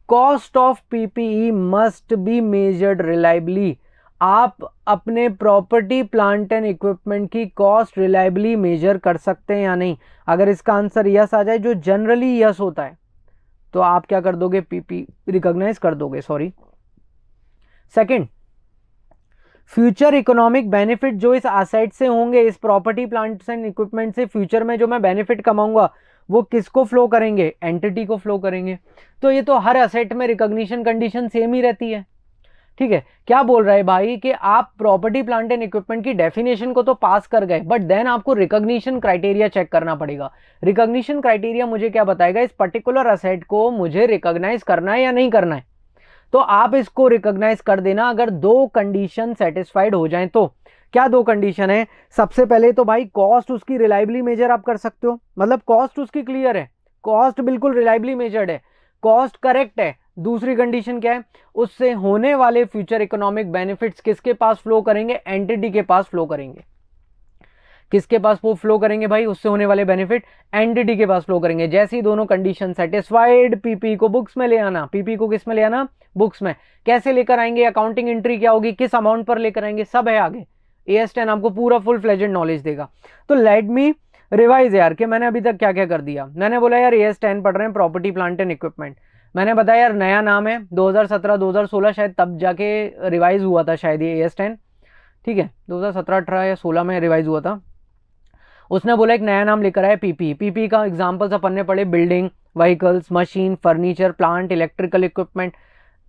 cost of PPE must be measured reliably. आप अपने प्रॉपर्टी प्लांट एंड इक्विपमेंट की कॉस्ट रिलायबली मेजर कर सकते हैं या नहीं। अगर इसका आंसर यस आ जाए, जो जनरली यस होता है, तो आप क्या कर दोगे, पीपी रिकॉग्नाइज कर दोगे, sorry. Second, future economic benefit जो इस एसेट से होंगे, इस प्रॉपर्टी प्लांट्स एंड इक्विपमेंट से फ्यूचर में जो मैं बेनिफिट कमाऊंगा, वो किसको फ्लो करेंगे, एंटिटी को फ्लो करेंगे। तो ये तो हर एसेट में रिकॉग्निशन कंडीशन सेम ही रहती है, ठीक है। क्या बोल रहा है भाई कि आप प्रॉपर्टी प्लांट एंड इक्विपमेंट की डेफिनेशन को तो पास कर गए, बट देन आपको रिकॉग्निशन क्राइटेरिया चेक करना पड़ेगा। रिकॉग्निशन क्राइटेरिया मुझे क्या बताएगा, इस पर्टिकुलर एसेट को मुझे रिकॉग्नाइज करना है या नहीं करना है। तो आप इसको रिकॉग्नाइज कर देना अगर 2 कंडीशन सेटिस्फाइड हो जाएं तो। क्या 2 कंडीशन है, सबसे पहले तो भाई कॉस्ट उसकी रिलायबली मेजर आप कर सकते हो, मतलब कॉस्ट उसकी क्लियर है, कॉस्ट बिल्कुल रिलायबली मेजर्ड है, कॉस्ट करेक्ट है। दूसरी कंडीशन क्या है, उससे होने वाले फ्यूचर इकोनॉमिक बेनिफिट्स किसके पास फ्लो करेंगे, एंटिटी के पास फ्लो करेंगे। किसके पास वो फ्लो करेंगे भाई, उससे होने वाले बेनिफिट एंटिटी के पास फ्लो करेंगे। जैसे ही दोनों कंडीशन सेटिस्फाइड, पीपी को बुक्स में ले आना। पीपी को किस में ले आना, बुक्स में। कैसे लेकर आएंगे, अकाउंटिंग एंट्री क्या होगी, किस अमाउंट पर लेकर आएंगे, सब है आगे। AS10 आपको पूरा फुल फ्लेजेड नॉलेज देगा। तो लेट मी रिवाइज यार कि मैंने अभी तक क्या क्या कर दिया। मैंने बोला यार AS10 पढ़ रहे हैं, प्रॉपर्टी प्लांट एंड इक्विपमेंट। मैंने बताया यार नया नाम है, 2017 2016 शायद तब जाके रिवाइज हुआ था शायद ये AS10, ठीक है। 2017 18 या 16 में रिवाइज हुआ था। उसने बोला एक नया नाम लेकर आया, पीपी। पीपी का एग्जांपल्स अपन ने पढ़े, building, vehicles, machine, furniture, plant, electrical equipment.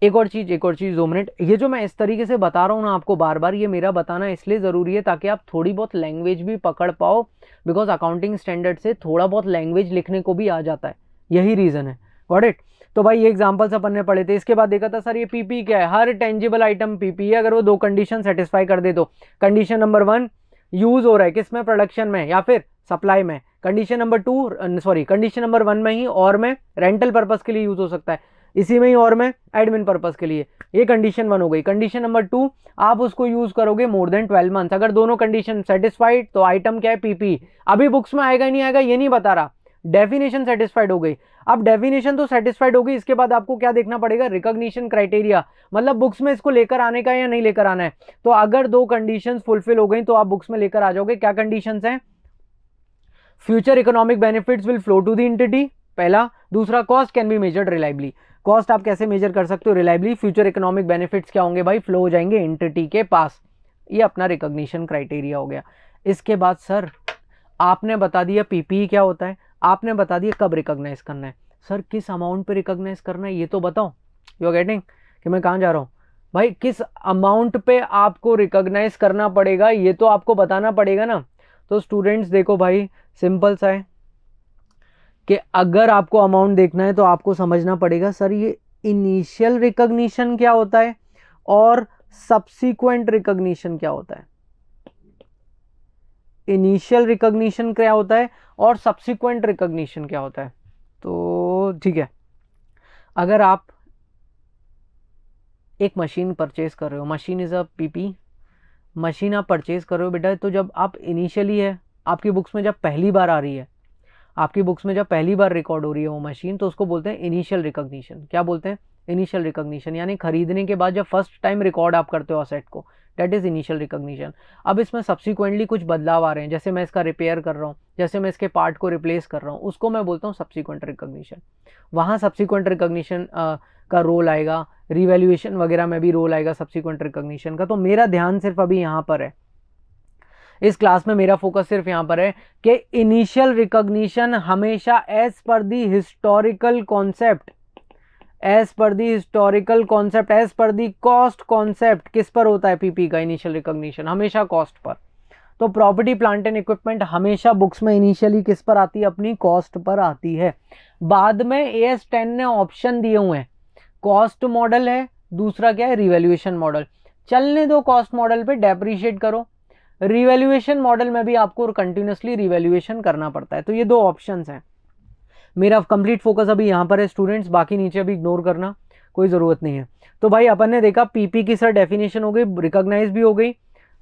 एक और चीज 2 मिनट, ये जो मैं इस तरीके से बता रहा हूँ ना आपको बार बार, ये मेरा बताना इसलिए जरूरी है ताकि आप थोड़ी बहुत लैंग्वेज भी पकड़ पाओ, बिकॉज अकाउंटिंग स्टैंडर्ड से थोड़ा बहुत लैंग्वेज लिखने को भी आ जाता है, यही रीजन है। Got it. तो भाई ये एग्जांपल्स अपन ने पढ़े थे। इसके बाद देखा था सर ये पीपी क्या है, हर टेंजिबल आइटम पीपी है अगर वो दो कंडीशन सेटिस्फाई कर दे तो। कंडीशन नंबर 1 यूज हो रहा है किस में, प्रोडक्शन में या फिर सप्लाई में। Condition number 2 sorry condition number 1 में ही और में रेंटल पर्पस के लिए यूज हो सकता है, इसी में ही और में एडमिन पर्पस के लिए। ये कंडीशन 1 हो गई। कंडीशन नंबर 2 आप उसको यूज करोगे मोर देन 12 मंथ्स, अगर दोनों कंडीशन सेटिस्फाइड तो आइटम क्या है, पीपी। अभी बुक्स में आएगा नहीं आएगा ये नहीं बता रहा, डेफिनेशन सेटिस्फाइड हो गई। अब डेफिनेशन तो सेटिस्फाइड हो गई, इसके बाद आपको क्या देखना पड़ेगा, रिकॉग्निशन क्राइटेरिया, मतलब बुक्स में इसको लेकर आने का या नहीं लेकर आना है। तो अगर दो कंडीशंस फुलफिल हो गई तो आप बुक्स में लेकर आ जाओगे। क्या कंडीशंस हैं, future economic benefits will flow to the entity, पहला। दूसरा, cost can be measured reliably, cost आप कैसे मेजर कर सकते हो, रिलायबली। फ्यूचर इकोनॉमिक बेनिफिट्स क्या होंगे भाई, फ्लो हो जाएंगे एंटिटी के पास। ये अपना रिकॉग्निशन क्राइटेरिया हो गया। इसके बाद सर आपने बता दिया पीपीई क्या होता है, आपने बता दिया कब रिकॉग्नाइज करना है। सर किस अमाउंट पे रिकॉग्नाइज करना है ये तो बताओ। यू आर गेटिंग कि मैं कहाँ जा रहा हूँ भाई, किस अमाउंट पे आपको रिकॉग्नाइज करना पड़ेगा ये तो आपको बताना पड़ेगा ना। तो स्टूडेंट्स देखो भाई सिंपल सा है कि अगर आपको अमाउंट देखना है तो आपको समझना पड़ेगा सर ये इनिशियल रिकॉग्निशन क्या होता है और सब्सिक्वेंट रिकॉग्निशन क्या होता है। इनिशियल रिकॉग्निशन क्या होता है और सब्सिक्वेंट रिकॉग्निशन क्या होता है। तो ठीक है, अगर आप एक मशीन परचेज कर रहे हो, machine is a PP, machine आप परचेज कर रहे हो बेटा, तो जब आप इनिशियली है आपकी बुक्स में जब पहली बार आ रही है, आपकी बुक्स में जब पहली बार रिकॉर्ड हो रही है वो मशीन, तो उसको बोलते हैं इनिशियल रिकॉग्निशन। क्या बोलते हैं, इनिशियल रिकॉग्निशन, यानी खरीदने के बाद जब फर्स्ट टाइम रिकॉर्ड आप करते हो असेट को, दैट इज इनिशियल रिकॉग्निशन। अब इसमें सब्सिक्वेंटली कुछ बदलाव आ रहे हैं, जैसे मैं इसका रिपेयर कर रहा हूँ, जैसे मैं इसके पार्ट को रिप्लेस कर रहा हूँ, उसको मैं बोलता हूँ सब्सिक्वेंट रिकॉग्निशन। वहाँ सब्सिक्वेंट रिकॉग्निशन का रोल आएगा, रिवैल्यूएशन वगैरह में भी रोल आएगा सब्सिक्वेंट रिकॉग्निशन का। तो मेरा ध्यान सिर्फ अभी यहाँ पर है, इस क्लास में मेरा फोकस सिर्फ यहां पर है कि इनिशियल रिकॉग्निशन हमेशा एज पर दी हिस्टोरिकल कॉन्सेप्ट, एज पर दी हिस्टोरिकल कॉन्सेप्ट, एज पर दी कॉस्ट कॉन्सेप्ट किस पर होता है, पीपी का इनिशियल रिकॉग्निशन हमेशा कॉस्ट पर। तो प्रॉपर्टी प्लांट एंड इक्विपमेंट हमेशा बुक्स में इनिशियली किस पर आती है, अपनी कॉस्ट पर आती है। बाद में AS10 ने ऑप्शन दिए हुए हैं, कॉस्ट मॉडल है, दूसरा क्या है, रिवैल्यूएशन मॉडल। चलने दो कॉस्ट मॉडल पे, डेप्रीशिएट करो। रिवैल्यूएशन मॉडल में भी आपको कंटिन्यूसली रिवैल्यूएशन करना पड़ता है। तो ये दो ऑप्शंस हैं। मेरा कंप्लीट फोकस अभी यहाँ पर है स्टूडेंट्स, बाकी नीचे अभी इग्नोर करना कोई ज़रूरत नहीं है। तो भाई अपन ने देखा पीपी की सर डेफिनेशन हो गई, रिकॉग्नाइज भी हो गई।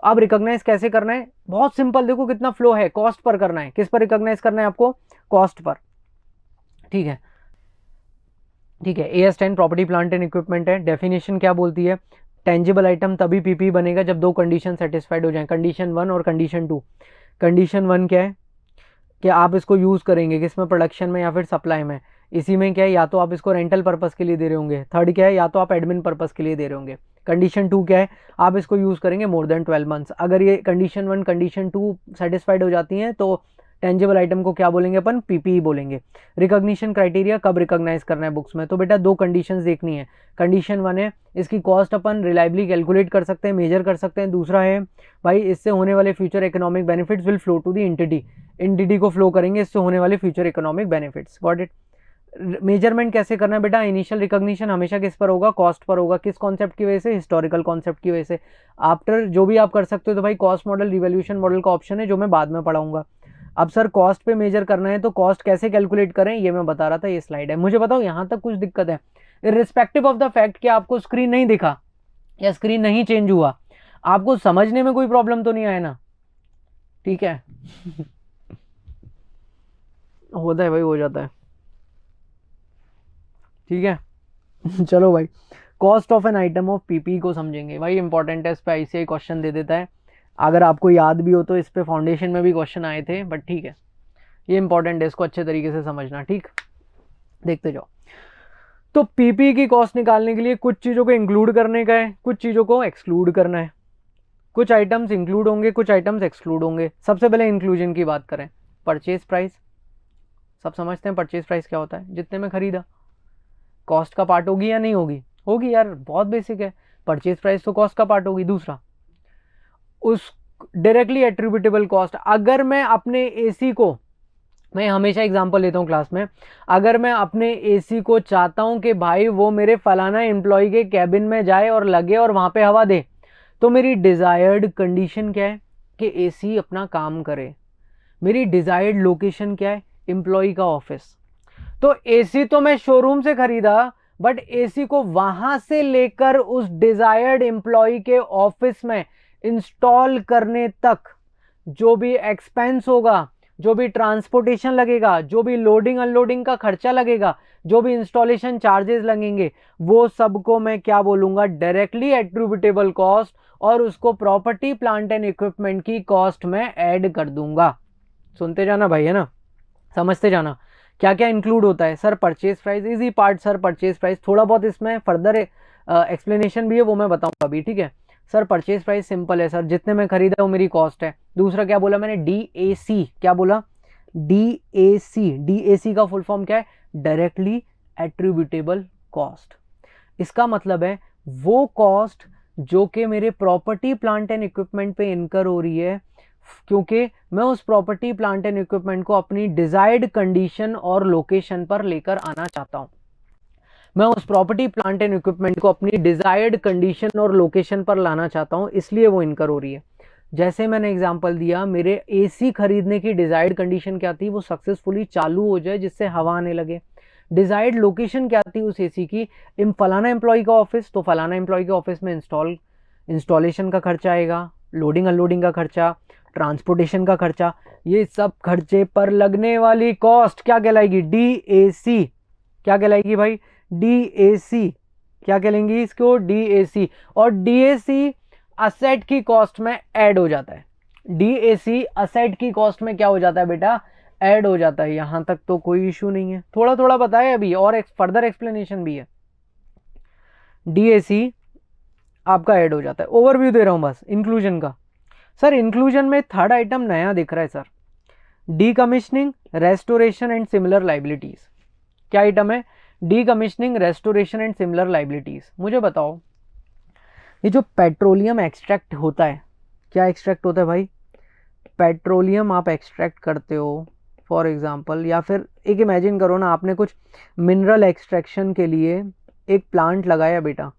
अब रिकॉग्नाइज कैसे करना है, बहुत सिंपल, देखो कितना फ्लो है, कॉस्ट पर करना है। किस पर रिकॉग्नाइज करना है आपको, कॉस्ट पर। ठीक है ठीक है, AS10 property plant and equipment है। डेफिनेशन क्या बोलती है, टेंजिबल आइटम तभी पीपी बनेगा जब दो कंडीशन सेटिस्फाइड हो जाएं, कंडीशन 1 और कंडीशन 2। कंडीशन 1 क्या है कि आप इसको यूज़ करेंगे किसमें, प्रोडक्शन में या फिर सप्लाई में। इसी में क्या है, या तो आप इसको रेंटल पर्पस के लिए दे रहे होंगे। थर्ड क्या है, या तो आप एडमिन पर्पस के लिए दे रहे होंगे। कंडीशन 2 क्या है, आप इसको यूज़ करेंगे मोर देन 12 मंथ्स। अगर ये कंडीशन 1 कंडीशन 2 सेटिस्फाइड हो जाती हैं तो टेंजिबल आइटम को क्या बोलेंगे अपन, पीपी बोलेंगे। रिकॉग्निशन क्राइटेरिया कब रिकॉग्नाइज करना है बुक्स में, तो बेटा दो कंडीशंस देखनी है। कंडीशन 1 है इसकी कॉस्ट अपन रिलायबली कैलकुलेट कर सकते हैं, मेजर कर सकते हैं। दूसरा है भाई इससे होने वाले future economic benefits will flow to the entity, entity को फ्लो करेंगे इससे होने वाले future economic benefits. Got it. Measurement कैसे करना है बेटा, इनिशियल रिकॉग्निशन हमेशा किस पर होगा, कॉस्ट पर होगा। किस कॉन्सेप्ट की वजह से, हिस्टोरिकल कॉन्सेप्ट की वजह से। आफ्टर जो भी आप कर सकते हो तो भाई कॉस्ट मॉडल, रिवैल्यूएशन मॉडल का ऑप्शन है जो मैं बाद में पढ़ाऊंगा। अब सर कॉस्ट पे मेजर करना है तो कॉस्ट कैसे कैलकुलेट करें ये मैं बता रहा था, ये स्लाइड है। मुझे बताओ यहाँ तक कुछ दिक्कत है, इर्रिस्पेक्टिव ऑफ द फैक्ट कि आपको स्क्रीन नहीं दिखा या स्क्रीन नहीं चेंज हुआ, आपको समझने में कोई प्रॉब्लम तो नहीं आया ना, ठीक है। होता है भाई, हो जाता है, ठीक है। चलो भाई, cost of an item of PP को समझेंगे भाई, इंपॉर्टेंट है, इस पे ICAI क्वेश्चन दे देता है। अगर आपको याद भी हो तो इस पे फाउंडेशन में भी क्वेश्चन आए थे, बट ठीक है ये इंपॉर्टेंट है, इसको अच्छे तरीके से समझना। ठीक, देखते जाओ। तो पीपी की कॉस्ट निकालने के लिए कुछ चीज़ों को इंक्लूड करने का है, कुछ चीज़ों को एक्सक्लूड करना है। कुछ आइटम्स इंक्लूड होंगे, कुछ आइटम्स एक्सक्लूड होंगे। सबसे पहले इंक्लूजन की बात करें, परचेज प्राइस, सब समझते हैं परचेज प्राइस क्या होता है, जितने में खरीदा। कॉस्ट का पार्ट होगी या नहीं होगी, होगी यार, बहुत बेसिक है, परचेज प्राइस तो कॉस्ट का पार्ट होगी। दूसरा, उस डायरेक्टली एट्रीब्यूटेबल कॉस्ट, अगर मैं अपने AC को मैं हमेशा एग्जांपल लेता हूँ क्लास में, अगर मैं अपने एसी को चाहता हूँ कि भाई वो मेरे फलाना एम्प्लॉय के कैबिन में जाए और लगे और वहाँ पे हवा दे, तो मेरी डिज़ायर्ड कंडीशन क्या है कि एसी अपना काम करे। मेरी डिज़ायर्ड लोकेशन क्या है, एम्प्लॉय का ऑफिस। तो एसी तो मैं शोरूम से खरीदा, बट एसी को वहां से लेकर उस डिजायर्ड एम्प्लॉय के ऑफिस में इंस्टॉल करने तक जो भी एक्सपेंस होगा, जो भी ट्रांसपोर्टेशन लगेगा, जो भी लोडिंग अनलोडिंग का खर्चा लगेगा, जो भी इंस्टॉलेशन चार्जेस लगेंगे, वो सबको मैं क्या बोलूंगा, डायरेक्टली एट्रीब्यूटेबल कॉस्ट, और उसको प्रॉपर्टी प्लांट एंड इक्विपमेंट की कॉस्ट में ऐड कर दूंगा। सुनते जाना भाई, है ना, समझते जाना क्या क्या इंक्लूड होता है। Sir purchase price, easy part sir, purchase price थोड़ा बहुत इसमें फर्दर एक्सप्लेनेशन भी है, वो मैं बताऊंगा अभी, ठीक है। सर परचेज प्राइस सिंपल है सर, जितने में खरीदा वो मेरी कॉस्ट है। दूसरा क्या बोला मैंने, DAC, क्या बोला, DAC, DAC का फुल फॉर्म क्या है, डायरेक्टली एट्रीब्यूटेबल कॉस्ट। इसका मतलब है वो कॉस्ट जो कि मेरे प्रॉपर्टी प्लांट एंड इक्विपमेंट पे इनकर हो रही है, क्योंकि मैं उस प्रॉपर्टी प्लांट एंड इक्विपमेंट को अपनी डिजायर्ड कंडीशन और लोकेशन पर लेकर आना चाहता हूं। मैं उस प्रॉपर्टी प्लांट एंड इक्विपमेंट को अपनी डिजायर्ड कंडीशन और लोकेशन पर लाना चाहता हूं, इसलिए वो इनकर हो रही है। जैसे मैंने एग्जांपल दिया, मेरे एसी खरीदने की डिजायर्ड कंडीशन क्या थी, वो सक्सेसफुली चालू हो जाए जिससे हवा आने लगे। डिजायर्ड लोकेशन क्या थी उस एसी की, फलाना एम्प्लॉय का ऑफिस, तो फलाना एम्प्लॉय के ऑफिस में इंस्टॉलेशन का खर्चा आएगा, लोडिंग अनलोडिंग का खर्चा, ट्रांसपोर्टेशन का खर्चा, ये सब खर्चे पर लगने वाली कॉस्ट क्या कहलाएगी, DAC। क्या कहलाएगी भाई, DAC। क्या कहलेंगी इसको, DAC। और DAC असेट की कॉस्ट में ऐड हो जाता है। DAC असेट की कॉस्ट में क्या हो जाता है बेटा, ऐड हो जाता है। यहां तक तो कोई इशू नहीं है, थोड़ा थोड़ा बताए अभी, और फर्दर एक्सप्लेनेशन भी है। DAC आपका ऐड हो जाता है। ओवरव्यू दे रहा हूं बस इंक्लूजन का। सर इंक्लूजन में थर्ड आइटम नया दिख रहा है sir, decommissioning, restoration and similar liabilities. क्या आइटम है, decommissioning, restoration and similar liabilities. मुझे बताओ, ये जो पेट्रोलियम एक्सट्रैक्ट होता है, क्या एक्सट्रैक्ट होता है भाई, पेट्रोलियम आप एक्सट्रैक्ट करते हो फॉर एग्जांपल, या फिर एक इमेजिन करो ना, आपने कुछ मिनरल एक्सट्रैक्शन के लिए एक प्लांट लगाया बेटा,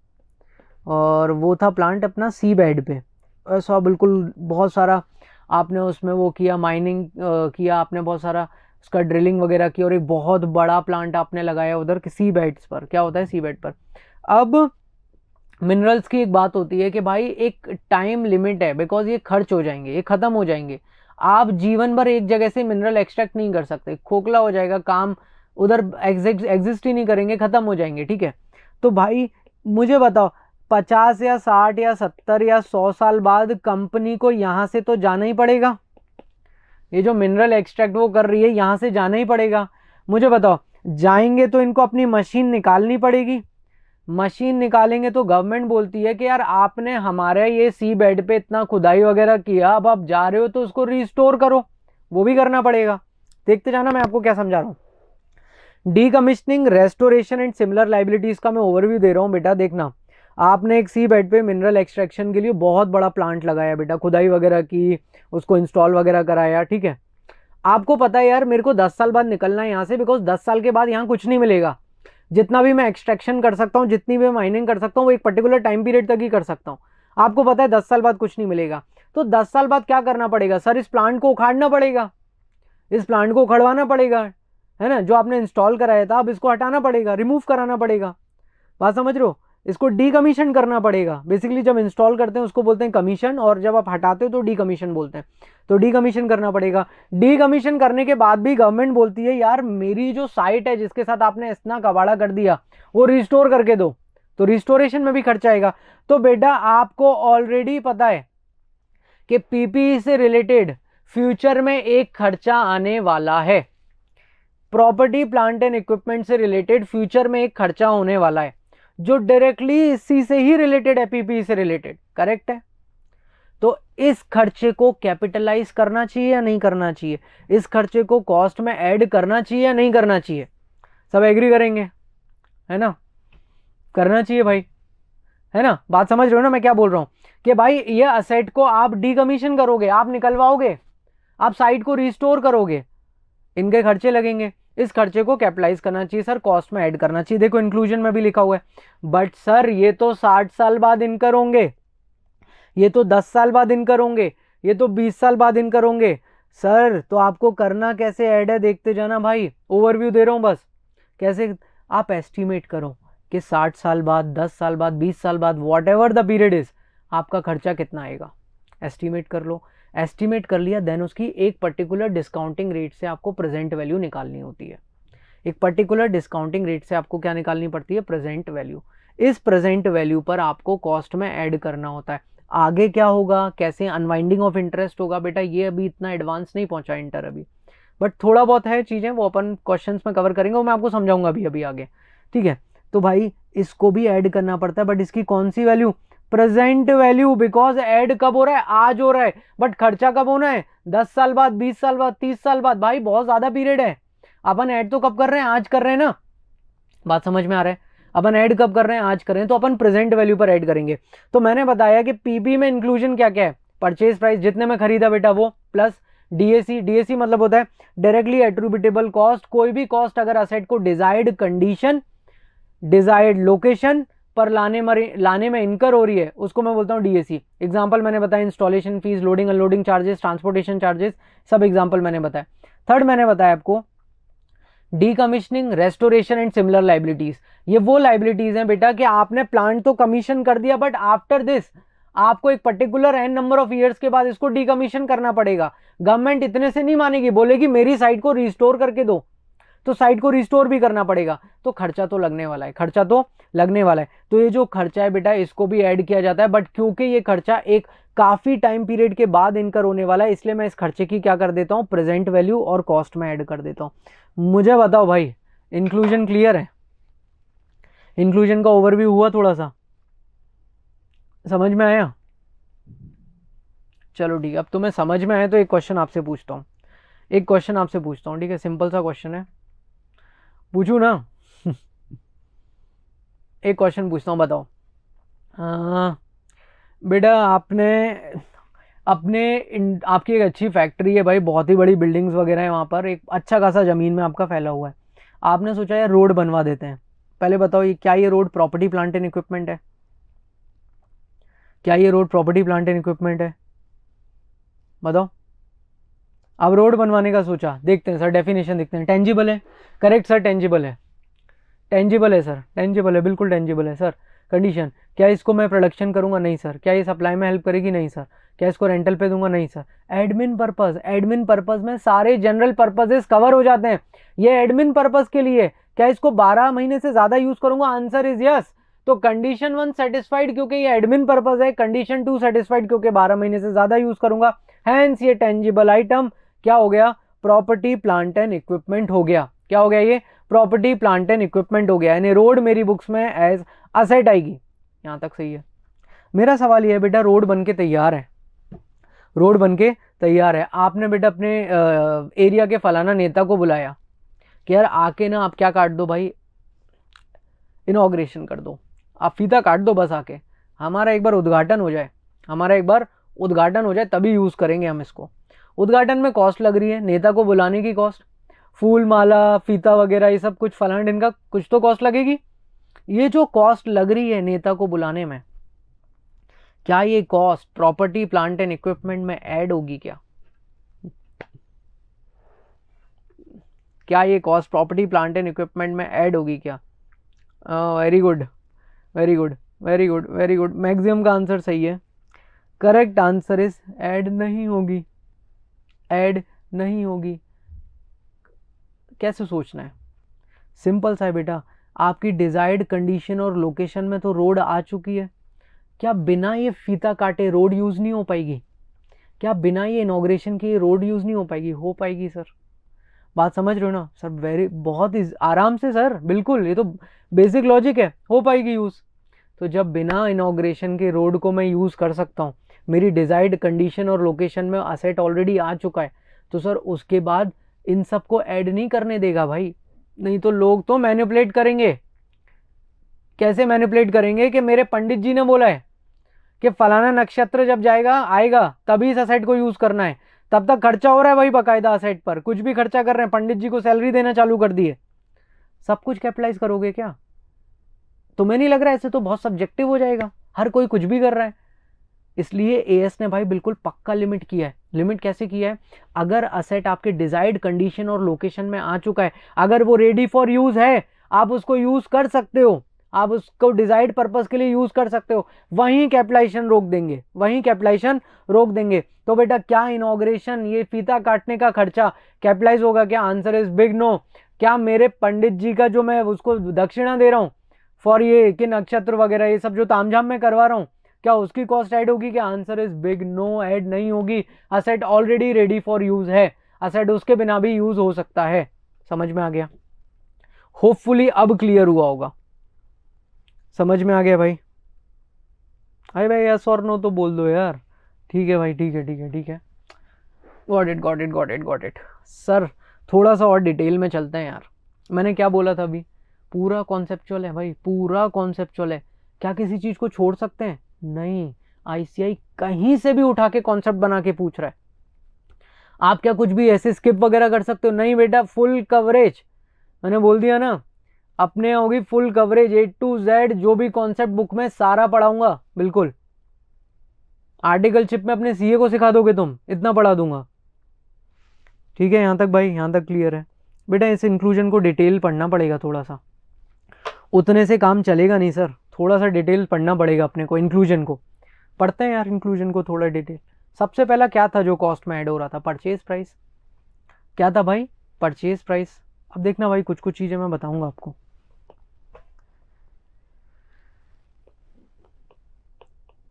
और वो था प्लांट अपना सी बेड पे, ऐसा बिल्कुल बहुत सारा आपने उसमें वो किया, माइनिंग किया आपने, बहुत सारा उसका ड्रिलिंग वगैरह की, और एक बहुत बड़ा प्लांट आपने लगाया उधर सी बेड्स पर। क्या होता है सी बेड पर। अब मिनरल्स की एक बात होती है कि भाई एक टाइम लिमिट है, बिकॉज ये खर्च हो जाएंगे, ये खत्म हो जाएंगे। आप जीवन भर एक जगह से मिनरल एक्सट्रैक्ट नहीं कर सकते, खोखला हो जाएगा काम, उधर एग्जिस्ट ही नहीं करेंगे, खत्म हो जाएंगे, ठीक है। तो भाई मुझे बताओ, 50 या 60 या 70 या 100 साल बाद कंपनी को यहां से तो जाना ही पड़ेगा, ये जो मिनरल एक्सट्रैक्ट वो कर रही है यहां से जाना ही पड़ेगा। मुझे बताओ, जाएंगे तो इनको अपनी मशीन निकालनी पड़ेगी, मशीन निकालेंगे तो गवर्नमेंट बोलती है कि यार आपने हमारे ये सी बेड पे इतना खुदाई वगैरह किया, अब आप जा रहे हो तो उसको रिस्टोर करो, वो भी करना पड़ेगा। देखते जाना मैं आपको क्या समझा रहा हूं। Decommissioning, restoration and similar liabilities का मैं ओवरव्यू दे रहा हूं बेटा। देखना, आपने एक सी बेड पे मिनरल एक्सट्रैक्शन के लिए बहुत बड़ा प्लांट लगाया बेटा, खुदाई वगैरह की, उसको इंस्टॉल वगैरह कराया, ठीक है। आपको पता है यार मेरे को 10 साल बाद निकलना है यहाँ से, बिकॉज 10 साल के बाद यहाँ कुछ नहीं मिलेगा। जितना भी मैं एक्सट्रैक्शन कर सकता हूँ, जितनी भी माइनिंग कर सकता हूँ, वो एक पर्टिकुलर टाइम पीरियड तक ही कर सकता हूँ। आपको पता है 10 साल बाद कुछ नहीं मिलेगा, तो 10 साल बाद क्या करना पड़ेगा सर, इस प्लांट को उखाड़ना पड़ेगा, इस प्लांट को उखड़वाना पड़ेगा, है ना। जो आपने इंस्टॉल कराया था अब इसको हटाना पड़ेगा, रिमूव कराना पड़ेगा। बात समझ रहे हो, इसको डीकमीशन करना पड़ेगा। बेसिकली जब इंस्टॉल करते हैं उसको बोलते हैं कमीशन, और जब आप हटाते हो तो डीकमीशन बोलते हैं। तो डीकमीशन करना पड़ेगा। डीकमीशन करने के बाद भी गवर्नमेंट बोलती है यार मेरी जो साइट है जिसके साथ आपने इतना कबाड़ा कर दिया वो रिस्टोर करके दो, तो रिस्टोरेशन में भी खर्चा आएगा। तो बेटा आपको ऑलरेडी पता है कि पीपीई से रिलेटेड फ्यूचर में एक खर्चा आने वाला है, प्रॉपर्टी प्लांट एंड इक्विपमेंट से रिलेटेड फ्यूचर में एक खर्चा होने वाला है, जो डायरेक्टली इसी से ही रिलेटेड है, पीपीई से रिलेटेड, करेक्ट है। तो इस खर्चे को कैपिटलाइज करना चाहिए या नहीं करना चाहिए, इस खर्चे को कॉस्ट में ऐड करना चाहिए या नहीं करना चाहिए, सब एग्री करेंगे, है ना, करना चाहिए भाई, है ना। बात समझ रहे हो ना मैं क्या बोल रहा हूं, कि भाई ये असेट को आप डीकमीशन करोगे, आप निकलवाओगे, आप साइट को रिस्टोर करोगे, इनके खर्चे लगेंगे, इस खर्चे को कैपिटलाइज करना चाहिए सर, कॉस्ट में ऐड करना चाहिए। देखो इंक्लूजन में भी लिखा हुआ है, बट सर ये तो 60 साल बाद इनकर होंगे, ये तो 10 साल बाद इनकर होंगे, ये तो 20 साल बाद इनकर होंगे। सर तो आपको करना कैसे ऐड है, देखते जाना भाई, ओवरव्यू दे रहा हूं बस। कैसे आप एस्टिमेट करो कि 60 साल बाद, 10 साल बाद, 20 साल बाद, what ever the period is, आपका खर्चा कितना आएगा, एस्टिमेट कर लो। एस्टिमेट कर लिया, देन उसकी एक पर्टिकुलर डिस्काउंटिंग रेट से आपको प्रेजेंट वैल्यू निकालनी होती है। एक पर्टिकुलर डिस्काउंटिंग रेट से आपको क्या निकालनी पड़ती है, प्रेजेंट वैल्यू। इस प्रेजेंट वैल्यू पर आपको कॉस्ट में ऐड करना होता है। आगे क्या होगा, कैसे अनवाइंडिंग ऑफ इंटरेस्ट होगा बेटा, ये अभी इतना एडवांस नहीं पहुंचा इंटर अभी, बट थोड़ा बहुत है चीजें, वो अपन क्वेश्चंस में कवर करेंगे, वो मैं आपको समझाऊंगा अभी अभी आगे, ठीक है। तो भाई इसको भी ऐड करना पड़ता है, बट इसकी कौन सी value, present value, because add कब हो रहा है, आज हो रहा है, बट खर्चा कब होना है, 10 साल बाद, 20 साल बाद, 30 साल बाद। भाई बहुत ज्यादा पीरियड है, अपन ऐड तो कब कर रहे हैं, आज कर रहे हैं ना, बात समझ में आ रहा है। अपन ऐड कब कर रहे हैं, आज कर रहे हैं, तो अपन प्रेजेंट वैल्यू पर ऐड करेंगे। तो मैंने बताया कि पीपी में इंक्लूजन क्या क्या है, परचेज प्राइस जितने में खरीदा बेटा वो, प्लस डीएसी, डीएसी मतलब होता है डायरेक्टली एट्रीब्यूटेबल कॉस्ट, कोई भी कॉस्ट अगर असेट को डिजायर्ड कंडीशन, डिजायर्ड लोकेशन पर लाने में इनकर हो रही है, उसको मैं बोलता हूं डीएसी। एग्जांपल मैंने बताया installation fees, loading unloading charges, transportation charges, सब एग्जांपल मैंने बताया। थर्ड मैंने बताया आपको decommissioning, restoration and similar liabilities. ये वो लाइबिलिटीज हैं बेटा कि आपने प्लांट तो कमीशन कर दिया, बट आफ्टर दिस आपको एक particular an number of years के बाद इसको डीकमीशन करना पड़ेगा। गवर्नमेंट इतने से नहीं मानेगी, बोलेगी मेरी साइट को रिस्टोर करके दो, तो साइट को रिस्टोर भी करना पड़ेगा, तो खर्चा तो लगने वाला है, खर्चा तो लगने वाला है। तो ये जो खर्चा है बेटा इसको भी ऐड किया जाता है, बट क्योंकि ये खर्चा एक काफी टाइम पीरियड के बाद इनकर होने वाला है, इसलिए मैं इस खर्चे की क्या कर देता हूं, प्रेजेंट वैल्यू और कॉस्ट में ऐड कर देता हूं। मुझे बताओ भाई इंक्लूजन क्लियर है, इंक्लूजन का ओवरव्यू हुआ, थोड़ा सा समझ में आया, चलो ठीक है। अब तुम्हें समझ में आया तो एक क्वेश्चन आपसे पूछता हूँ, एक क्वेश्चन आपसे पूछता हूँ, ठीक है, सिंपल सा क्वेश्चन है, पूछू ना एक क्वेश्चन पूछता हूँ, बताओ बेटा आपने आपकी एक अच्छी फैक्ट्री है भाई, बहुत ही बड़ी बिल्डिंग्स वगैरह है वहाँ पर, एक अच्छा खासा ज़मीन में आपका फैला हुआ है, आपने सोचा यार रोड बनवा देते हैं। पहले बताओ ये क्या, ये road property plant and equipment है, क्या ये road property plant and equipment है, बताओ। अब रोड बनवाने का सोचा, देखते हैं सर डेफिनेशन देखते हैं, टेंजिबल है, करेक्ट सर, टेंजिबल है, टेंजिबल है सर, टेंजिबल है, बिल्कुल टेंजिबल है सर। कंडीशन, क्या इसको मैं प्रोडक्शन करूंगा, नहीं सर। क्या ये सप्लाई में हेल्प करेगी, नहीं सर। क्या इसको रेंटल पे दूंगा, नहीं sir. Admin purpose, admin purpose में सारे जनरल पर्पसेस कवर हो जाते हैं, ये एडमिन पर्पस के लिए। क्या इसको 12 महीने से ज्यादा यूज करूंगा, आंसर इज यस। तो कंडीशन 1 सेटिस्फाइड क्योंकि ये एडमिन पर्पस है, कंडीशन 2 सेटिस्फाइड क्योंकि 12 महीने से ज्यादा यूज करूंगा, हैंस ये टेंजिबल आइटम क्या हो गया, प्रॉपर्टी प्लांट एंड इक्विपमेंट हो गया। क्या हो गया, ये प्रॉपर्टी प्लांट एंड इक्विपमेंट हो गया, यानी रोड मेरी बुक्स में एज असेट आएगी। यहां तक सही है। मेरा सवाल ये है बेटा, रोड बनके तैयार है, रोड बनके तैयार है, आपने बेटा अपने एरिया के फलाना नेता को बुलाया कि यार आके ना आप क्या काट दो भाई, इनॉग्रेशन कर दो, आप फीता काट दो बस, आके हमारा एक बार उद्घाटन हो जाए, हमारा एक बार उद्घाटन हो जाए तभी यूज करेंगे हम इसको। उद्घाटन में कॉस्ट लग रही है, नेता को बुलाने की कॉस्ट, फूल माला फीता वगैरह ये सब कुछ फलाना इनका कुछ तो कॉस्ट लगेगी। ये जो कॉस्ट लग रही है नेता को बुलाने में, क्या ये cost property plant and equipment में ऐड होगी क्या, क्या ये cost property plant and equipment में ऐड होगी क्या। Very good very good very good very good, maximum का आंसर सही है, करेक्ट आंसर इज ऐड नहीं होगी, ऐड नहीं होगी। कैसे सोचना है, सिंपल सा है बेटा, आपकी डिजायर्ड कंडीशन और लोकेशन में तो रोड आ चुकी है, क्या बिना ये फीता काटे रोड यूज नहीं हो पाएगी, क्या बिना ये इनॉग्रेशन के रोड यूज नहीं हो पाएगी, हो पाएगी सर। बात समझ रहे हो ना सर, वेरी बहुत आराम से सर, बिल्कुल ये तो बेसिक लॉजिक है, हो पाएगी यूज। तो जब बिना इनॉग्रेशन के रोड को मैं यूज कर सकता हूँ, मेरी डिजायर्ड कंडीशन और लोकेशन में असेट ऑलरेडी आ चुका है, तो सर उसके बाद इन सबको ऐड नहीं करने देगा भाई, नहीं तो लोग तो मैनिपुलेट करेंगे। कैसे मैनिपुलेट करेंगे कि मेरे पंडित जी ने बोला है कि फलाना नक्षत्र जब जाएगा आएगा तभी इस असेट को यूज करना है, तब तक खर्चा हो रहा है वही बकायदा असेट पर, कुछ भी खर्चा कर रहे हैं, पंडित जी को सैलरी देना चालू कर दिए, सब कुछ कैपिटलाइज करोगे क्या? तुम्हें नहीं लग रहा है? ऐसे तो बहुत सब्जेक्टिव हो जाएगा, हर कोई कुछ भी कर रहा है। इसलिए एएस ने भाई बिल्कुल पक्का लिमिट किया है। लिमिट कैसे किया है? अगर असेट आपके डिजायर्ड कंडीशन और लोकेशन में आ चुका है, अगर वो रेडी फॉर यूज है, आप उसको यूज कर सकते हो, आप उसको डिजायर्ड पर्पस के लिए यूज कर सकते हो, वहीं कैपिटलाइजेशन रोक देंगे, वहीं कैपिटलाइजेशन रोक देंगे। तो बेटा क्या इनॉग्रेशन, ये फीता काटने का खर्चा कैपिटलाइज होगा क्या? Answer is big no. क्या मेरे पंडित जी का जो मैं उसको दक्षिणा दे रहा हूं फॉर ये कि नक्षत्र वगैरह ये सब जो तामझाम में करवा रहा हूं, क्या उसकी कॉस्ट ऐड होगी क्या? Answer is big no, add नहीं होगी। Asset already ready for use है, असेट उसके बिना भी यूज हो सकता है। समझ में आ गया? होपफुली अब क्लियर हुआ होगा। समझ में आ गया भाई? अरे भाई यस और नो तो बोल दो यार। ठीक है भाई, ठीक है ठीक है ठीक है, got it got it got it got it. Sir थोड़ा सा और डिटेल में चलते हैं यार। मैंने क्या बोला था अभी? पूरा कॉन्सेप्चुअल है भाई, पूरा कॉन्सेप्चुअल है। क्या किसी चीज को छोड़ सकते हैं? नहीं। आईसीआई कहीं से भी उठा के कॉन्सेप्ट बना के पूछ रहा है। आप क्या कुछ भी ऐसे स्किप वगैरह कर सकते हो? नहीं बेटा, फुल कवरेज। मैंने बोल दिया ना, अपने होगी full coverage, A to Z जो भी कॉन्सेप्ट बुक में सारा पढ़ाऊंगा। बिल्कुल आर्टिकलशिप में अपने सीए को सिखा दोगे तुम, इतना पढ़ा दूंगा। ठीक है, यहां तक भाई, यहां तक क्लियर है? बेटा इस इंक्लूजन को डिटेल पढ़ना पड़ेगा थोड़ा सा, उतने से काम चलेगा नहीं सर, थोड़ा सा डिटेल पढ़ना पड़ेगा अपने को। इंक्लूजन को पढ़ते हैं यार, इंक्लूजन को थोड़ा डिटेल। सबसे पहला क्या था जो कॉस्ट में ऐड हो रहा था? Purchase price. क्या था भाई? Purchase price. अब देखना भाई, कुछ कुछ चीजें मैं बताऊंगा आपको।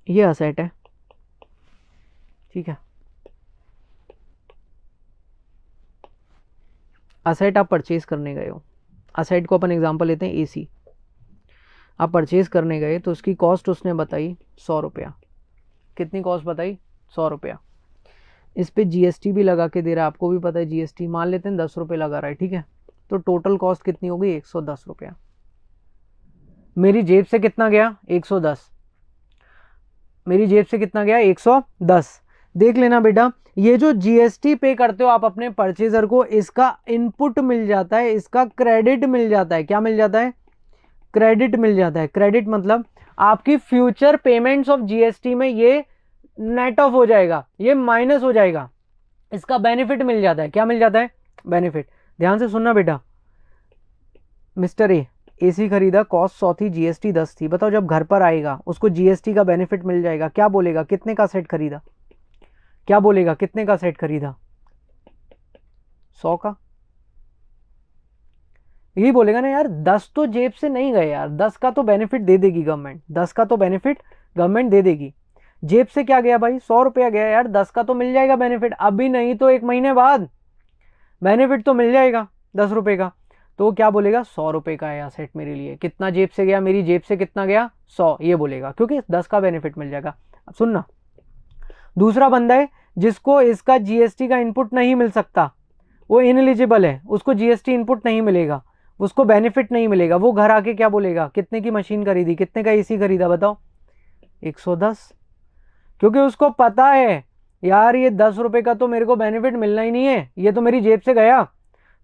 ये असेट है, ठीक है, असेट आप परचेज करने गए हो। असेट को अपन एग्जांपल लेते हैं एसी। आप परचेज करने गए तो उसकी कॉस्ट उसने बताई 100 रुपया। कितनी कॉस्ट बताई? 100 रुपया। इस पे जीएसटी भी लगा के दे रहा है, आपको भी पता है जीएसटी, मान लेते हैं 10 रुपये लगा रहा है, ठीक है। तो टोटल कॉस्ट कितनी हो गई? 110 रुपया। मेरी जेब से कितना गया? 110। मेरी जेब से कितना गया? 110। देख लेना बेटा, ये जो जीएसटी पे करते हो आप अपने परचेजर को, इसका इनपुट मिल जाता है, इसका क्रेडिट मिल जाता है। क्या मिल जाता है? क्रेडिट मिल जाता है। क्रेडिट मतलब आपकी फ्यूचर पेमेंट्स ऑफ जीएसटी में ये नेट ऑफ हो जाएगा, ये माइनस हो जाएगा, इसका बेनिफिट मिल जाता है। क्या मिल जाता है? बेनिफिट। ध्यान से सुनना बेटा, मिस्टर ए एसी खरीदा, कॉस्ट 100 थी, जीएसटी 10 थी। बताओ जब घर पर आएगा उसको जीएसटी का बेनिफिट मिल जाएगा, क्या बोलेगा? कितने का सेट खरीदा? क्या बोलेगा? कितने का सेट खरीदा? 100 का। यही बोलेगा ना यार, 10 तो जेब से नहीं गए यार, 10 का तो बेनिफिट दे देगी गवर्नमेंट, 10 का तो बेनिफिट गवर्नमेंट दे देगी। जेब से क्या गया भाई? 100 रुपया गया यार, 10 का तो मिल जाएगा बेनिफिट, अभी नहीं तो 1 महीने बाद बेनिफिट तो मिल जाएगा 10 रुपए का। तो क्या बोलेगा? 100 रुपए का है सेट मेरे लिए। कितना जेब से गया? मेरी जेब से कितना गया? 100, ये बोलेगा, क्योंकि 10 का बेनिफिट मिल जाएगा। अब सुनना, दूसरा बंदा है जिसको इसका जीएसटी का इनपुट नहीं मिल सकता, वो इनएलिजिबल है, उसको जीएसटी इनपुट नहीं मिलेगा, उसको बेनिफिट नहीं मिलेगा। वो घर आके क्या बोलेगा? कितने की मशीन खरीदी, कितने का एसी खरीदा? बताओ। 110। क्योंकि उसको पता है यार ये 10 रुपए का तो मेरे को बेनिफिट मिलना ही नहीं है, ये तो मेरी जेब से गया,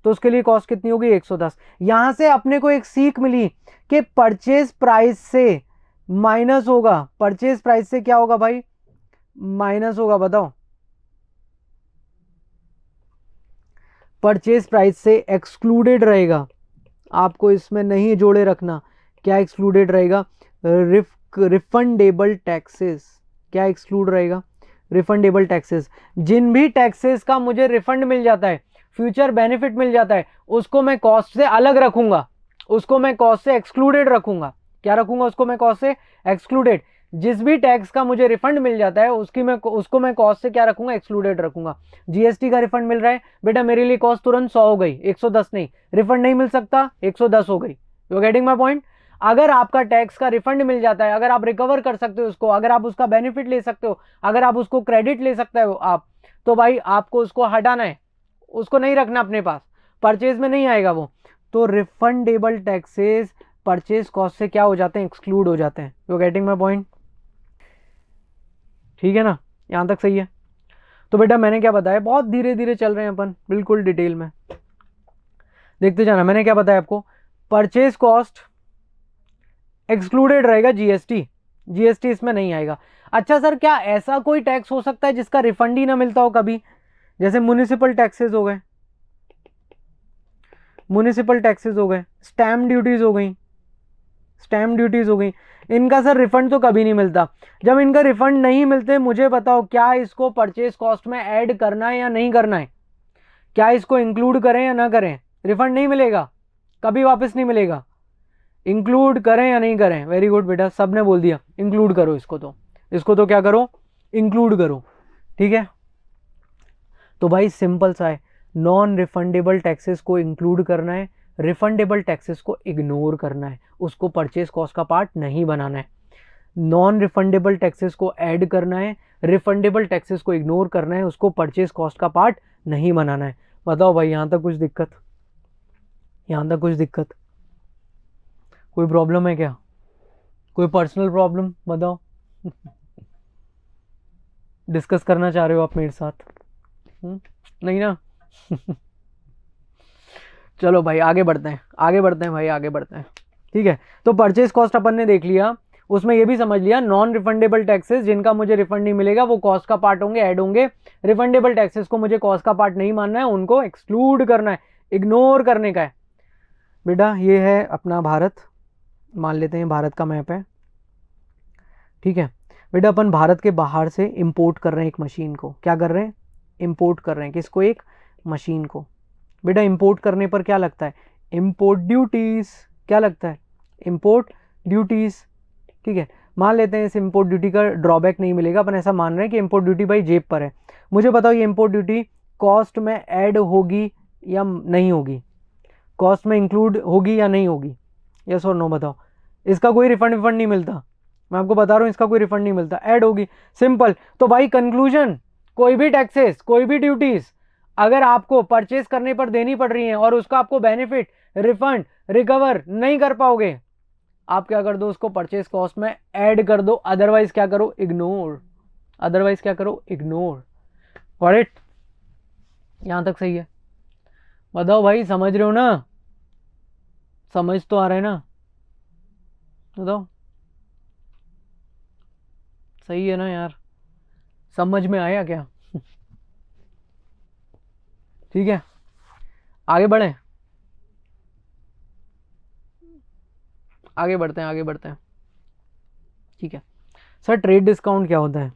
तो उसके लिए कॉस्ट कितनी होगी? 110। यहां से अपने को एक सीख मिली कि परचेज प्राइस से माइनस होगा। परचेज प्राइस से क्या होगा भाई? माइनस होगा। बताओ, परचेज प्राइस से एक्सक्लूडेड रहेगा, आपको इसमें नहीं जोड़े रखना। क्या एक्सक्लूडेड रहेगा? Refundable taxes. क्या एक्सक्लूड रहेगा? Refundable taxes. जिन भी टैक्सेस का मुझे रिफंड मिल जाता है, फ्यूचर बेनिफिट मिल जाता है, उसको मैं कॉस्ट से अलग रखूंगा, उसको मैं कॉस्ट से एक्सक्लूडेड रखूंगा। क्या रखूंगा? उसको मैं कॉस्ट से एक्सक्लूडेड। जिस भी टैक्स का मुझे रिफंड मिल जाता है उसको मैं कॉस्ट से क्या रखूंगा? एक्सक्लूडेड रखूंगा। जीएसटी का रिफंड मिल रहा है बेटा, मेरे लिए कॉस्ट तुरंत 100 हो गई, 110 नहीं। रिफंड नहीं मिल सकता, 110 हो गई। You getting my point? अगर आपका टैक्स का रिफंड मिल जाता है, अगर आप रिकवर कर सकते हो उसको, अगर आप उसका बेनिफिट ले सकते हो, अगर आप उसको क्रेडिट ले सकते हो आप, तो भाई आपको उसको हटाना है, उसको नहीं रखना अपने पास, परचेज में नहीं आएगा वो। तो रिफंडेबल टैक्सेस परचेज कॉस्ट से क्या हो जाते हैं? एक्सक्लूड हो जाते हैं। You getting my point? ठीक है ना, यहां तक सही है? तो बेटा मैंने क्या बताया, बहुत धीरे धीरे चल रहे हैं अपन, बिल्कुल डिटेल में देखते जाना। मैंने क्या बताया आपको, परचेज कॉस्ट एक्सक्लूडेड रहेगा, जीएसटी, जीएसटी इसमें नहीं आएगा। अच्छा सर क्या ऐसा कोई टैक्स हो सकता है जिसका रिफंड ही ना मिलता हो कभी, जैसे म्युनिसिपल टैक्सेस हो गए, म्युनिसिपल टैक्सेस हो गए, स्टैम्प ड्यूटीज हो गई, स्टैम्प ड्यूटीज हो गई, इनका सर रिफंड तो कभी नहीं मिलता। जब इनका रिफंड नहीं मिलते, मुझे बताओ क्या इसको परचेज कॉस्ट में ऐड करना है या नहीं करना है, क्या इसको इंक्लूड करें या ना करें? रिफंड नहीं मिलेगा, कभी वापस नहीं मिलेगा, इंक्लूड करें या नहीं करें? वेरी गुड बेटा, सबने बोल दिया इंक्लूड करो इसको, तो इसको तो क्या करो, इंक्लूड करो, ठीक है। तो भाई सिंपल सा है, नॉन रिफंडेबल टैक्सेस को इंक्लूड करना है, रिफंडेबल टैक्सेस को इग्नोर करना है, उसको परचेज कॉस्ट का पार्ट नहीं बनाना है। नॉन रिफंडेबल टैक्सेस को ऐड करना है, रिफंडेबल टैक्सेस को इग्नोर करना है, उसको परचेज कॉस्ट का पार्ट नहीं बनाना है। बताओ भाई यहां तक कुछ दिक्कत, यहां तक कुछ दिक्कत, कोई प्रॉब्लम है क्या, कोई पर्सनल प्रॉब्लम बताओ? डिस्कस करना चाह रहे हो आप मेरे साथ? नहीं ना? चलो भाई आगे बढ़ते हैं, आगे बढ़ते हैं भाई, आगे बढ़ते हैं, ठीक है। तो परचेज कॉस्ट अपन ने देख लिया, उसमें ये भी समझ लिया नॉन रिफंडेबल टैक्सेस जिनका मुझे रिफंड नहीं मिलेगा वो कॉस्ट का पार्ट होंगे, ऐड होंगे। रिफंडेबल टैक्सेस को मुझे कॉस्ट का पार्ट नहीं मानना है, उनको एक्सक्लूड करना है, इग्नोर करने का है। बेटा ये है अपना भारत, मान लेते हैं भारत का मैप है, ठीक है। बेटा अपन भारत के बाहर से इंपोर्ट कर रहे हैं एक मशीन को, क्या कर रहे हैं, इंपोर्ट कर रहे हैं किसको, एक मशीन को। बेटा इंपोर्ट करने पर क्या लगता है, इंपोर्ट ड्यूटीज, क्या लगता है, इंपोर्ट ड्यूटीज, ठीक है। मान लेते हैं इस इंपोर्ट ड्यूटी का ड्रॉबैक नहीं मिलेगा, अपन ऐसा मान रहे हैं कि इंपोर्ट ड्यूटी भाई जेब पर है। मुझे बताओ ये इंपोर्ट ड्यूटी कॉस्ट में ऐड होगी या नहीं होगी, कॉस्ट में इंक्लूड होगी या नहीं होगी, यस और नो बताओ। इसका कोई रिफंड विफंड नहीं मिलता, मैं आपको बता रहा हूँ इसका कोई रिफंड नहीं मिलता, ऐड होगी, सिंपल। तो भाई कंक्लूजन, कोई भी टैक्सेस, कोई भी ड्यूटीज अगर आपको परचेस करने पर देनी पड़ रही हैं और उसका आपको बेनिफिट, रिफंड, रिकवर नहीं कर पाओगे, आप क्या कर दो, उसको परचेस कॉस्ट में ऐड कर दो, अदरवाइज क्या करो, इग्नोर, अदरवाइज क्या करो, इग्नोर। Got it? यहां तक सही है? बताओ भाई समझ रहे हो ना, समझ तो आ रहा है ना, बताओ सही है ना यार, समझ में आया क्या? ठीक है आगे बढ़े, आगे बढ़ते हैं, आगे बढ़ते हैं, ठीक है। सर ट्रेड डिस्काउंट क्या होता है,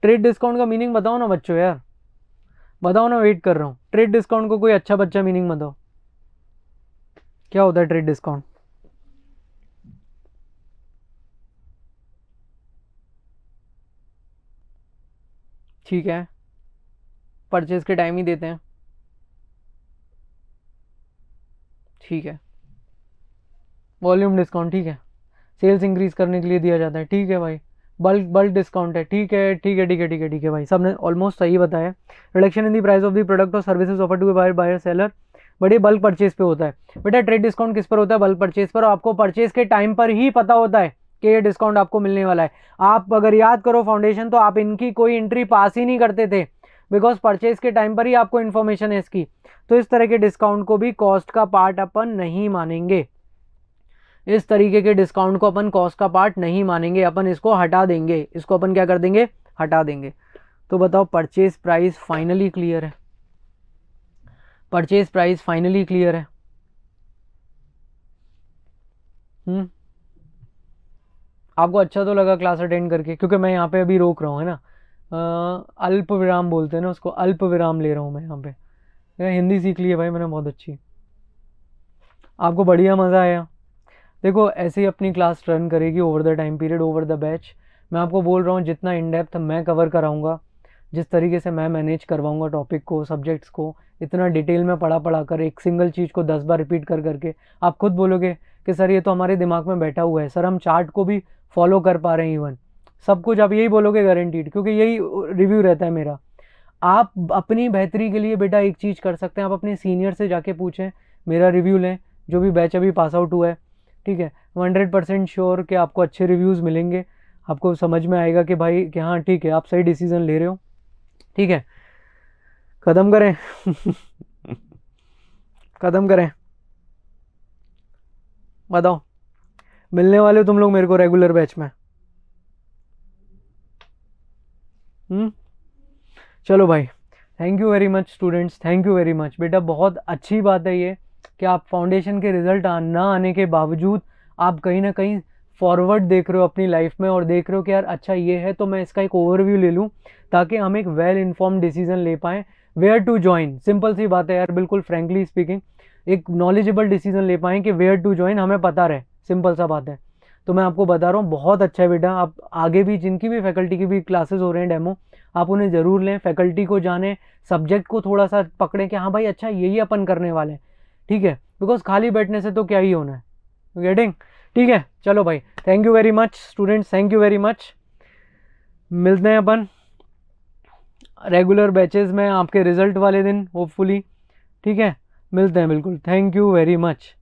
ट्रेड डिस्काउंट का मीनिंग बताओ ना बच्चों यार, बताओ ना, वेट कर रहा हूँ। ट्रेड डिस्काउंट को कोई अच्छा बच्चा मीनिंग बताओ, क्या होता है ट्रेड डिस्काउंट? ठीक है, परचेज के टाइम ही देते हैं, ठीक है। वॉल्यूम डिस्काउंट, ठीक है, सेल्स इंक्रीज करने के लिए दिया जाता है, ठीक है भाई। बल्क बल्क डिस्काउंट है, ठीक है ठीक है ठीक है ठीक है ठीक है भाई, सबने ऑलमोस्ट सही बताया। Reduction in the price of the product और services offer to buyer buyer seller, बड़े बल्क परचेज पे होता है। बेटा ट्रेड डिस्काउंट किस पर होता है, बल्क परचेज पर, और आपको परचेज के टाइम पर ही पता होता है कि ये डिस्काउंट आपको मिलने वाला है। आप अगर याद करो फाउंडेशन, तो आप इनकी कोई एंट्री पास ही नहीं करते थे, बिकॉज परचेज के टाइम पर ही आपको इन्फॉर्मेशन है इसकी। तो इस तरह के डिस्काउंट को भी कॉस्ट का पार्ट अपन नहीं मानेंगे, इस तरीके के डिस्काउंट को अपन कॉस्ट का पार्ट नहीं मानेंगे, अपन इसको हटा देंगे, इसको अपन क्या कर देंगे, हटा देंगे। तो बताओ परचेज प्राइस फाइनली क्लियर है, परचेज प्राइस फाइनली क्लियर है? आपको अच्छा तो लगा क्लास अटेंड करके, क्योंकि मैं यहाँ पे अभी रोक रहा हूँ है ना, अल्प विराम बोलते हैं ना उसको, अल्प विराम ले रहा हूँ मैं यहाँ पे। हिंदी सीख ली है भाई मैंने बहुत अच्छी, आपको बढ़िया मज़ा आया। देखो ऐसे ही अपनी क्लास रन करेगी over the time period, over the batch. मैं आपको बोल रहा हूँ जितना इन डेप्थ मैं कवर कराऊंगा, जिस तरीके से मैं मैनेज करवाऊंगा टॉपिक को, सब्जेक्ट्स को, इतना डिटेल में पढ़ा कर एक सिंगल चीज़ को 10 बार रिपीट कर करके आप खुद बोलोगे कि सर ये तो हमारे दिमाग में बैठा हुआ है, सर हम चार्ट को भी फॉलो कर पा रहे हैं, इवन सब कुछ आप यही बोलोगे गारंटीड, क्योंकि यही रिव्यू रहता है मेरा। आप अपनी बेहतरी के लिए बेटा एक चीज़ कर सकते हैं, आप अपने सीनियर से जाके पूछें, मेरा रिव्यू लें, जो भी बैच अभी पास आउट हुआ है, ठीक है। 100% श्योर कि आपको अच्छे रिव्यूज़ मिलेंगे, आपको समझ में आएगा कि भाई कि हाँ ठीक है आप सही डिसीजन ले रहे हो। ठीक है, ख़त्म करें ख़त्म करें, बताओ, मिलने वाले हो तुम लोग मेरे को रेगुलर बैच में? चलो भाई, thank you very much students, thank you very much बेटा। बहुत अच्छी बात है ये कि आप फाउंडेशन के रिजल्ट ना आने के बावजूद आप कहीं ना कहीं फॉरवर्ड देख रहे हो अपनी लाइफ में, और देख रहे हो कि यार अच्छा ये है तो मैं इसका एक ओवरव्यू ले लूँ ताकि हम एक वेल इन्फॉर्म्ड डिसीजन ले पाएँ वेयर टू ज्वाइन। सिंपल सी बात है यार, बिल्कुल फ्रेंकली स्पीकिंग, एक नॉलेजेबल डिसीजन ले पाएँ कि वेयर टू ज्वाइन हमें पता रहे, सिंपल सा बात है। तो मैं आपको बता रहा हूँ बहुत अच्छा है बेटा। आप आगे भी जिनकी भी फैकल्टी की भी क्लासेस हो रहे हैं डेमो, आप उन्हें ज़रूर लें, फैकल्टी को जानें, सब्जेक्ट को थोड़ा सा पकड़ें कि हाँ भाई अच्छा यही अपन करने वाले हैं, ठीक है, बिकॉज खाली बैठने से तो क्या ही होना है, गेटिंग? ठीक है, चलो भाई, thank you very much students, thank you very much. मिलते हैं अपन रेगुलर बैचेस में आपके रिजल्ट वाले दिन होपफुली, ठीक है, मिलते हैं बिल्कुल, थैंक यू वेरी मच।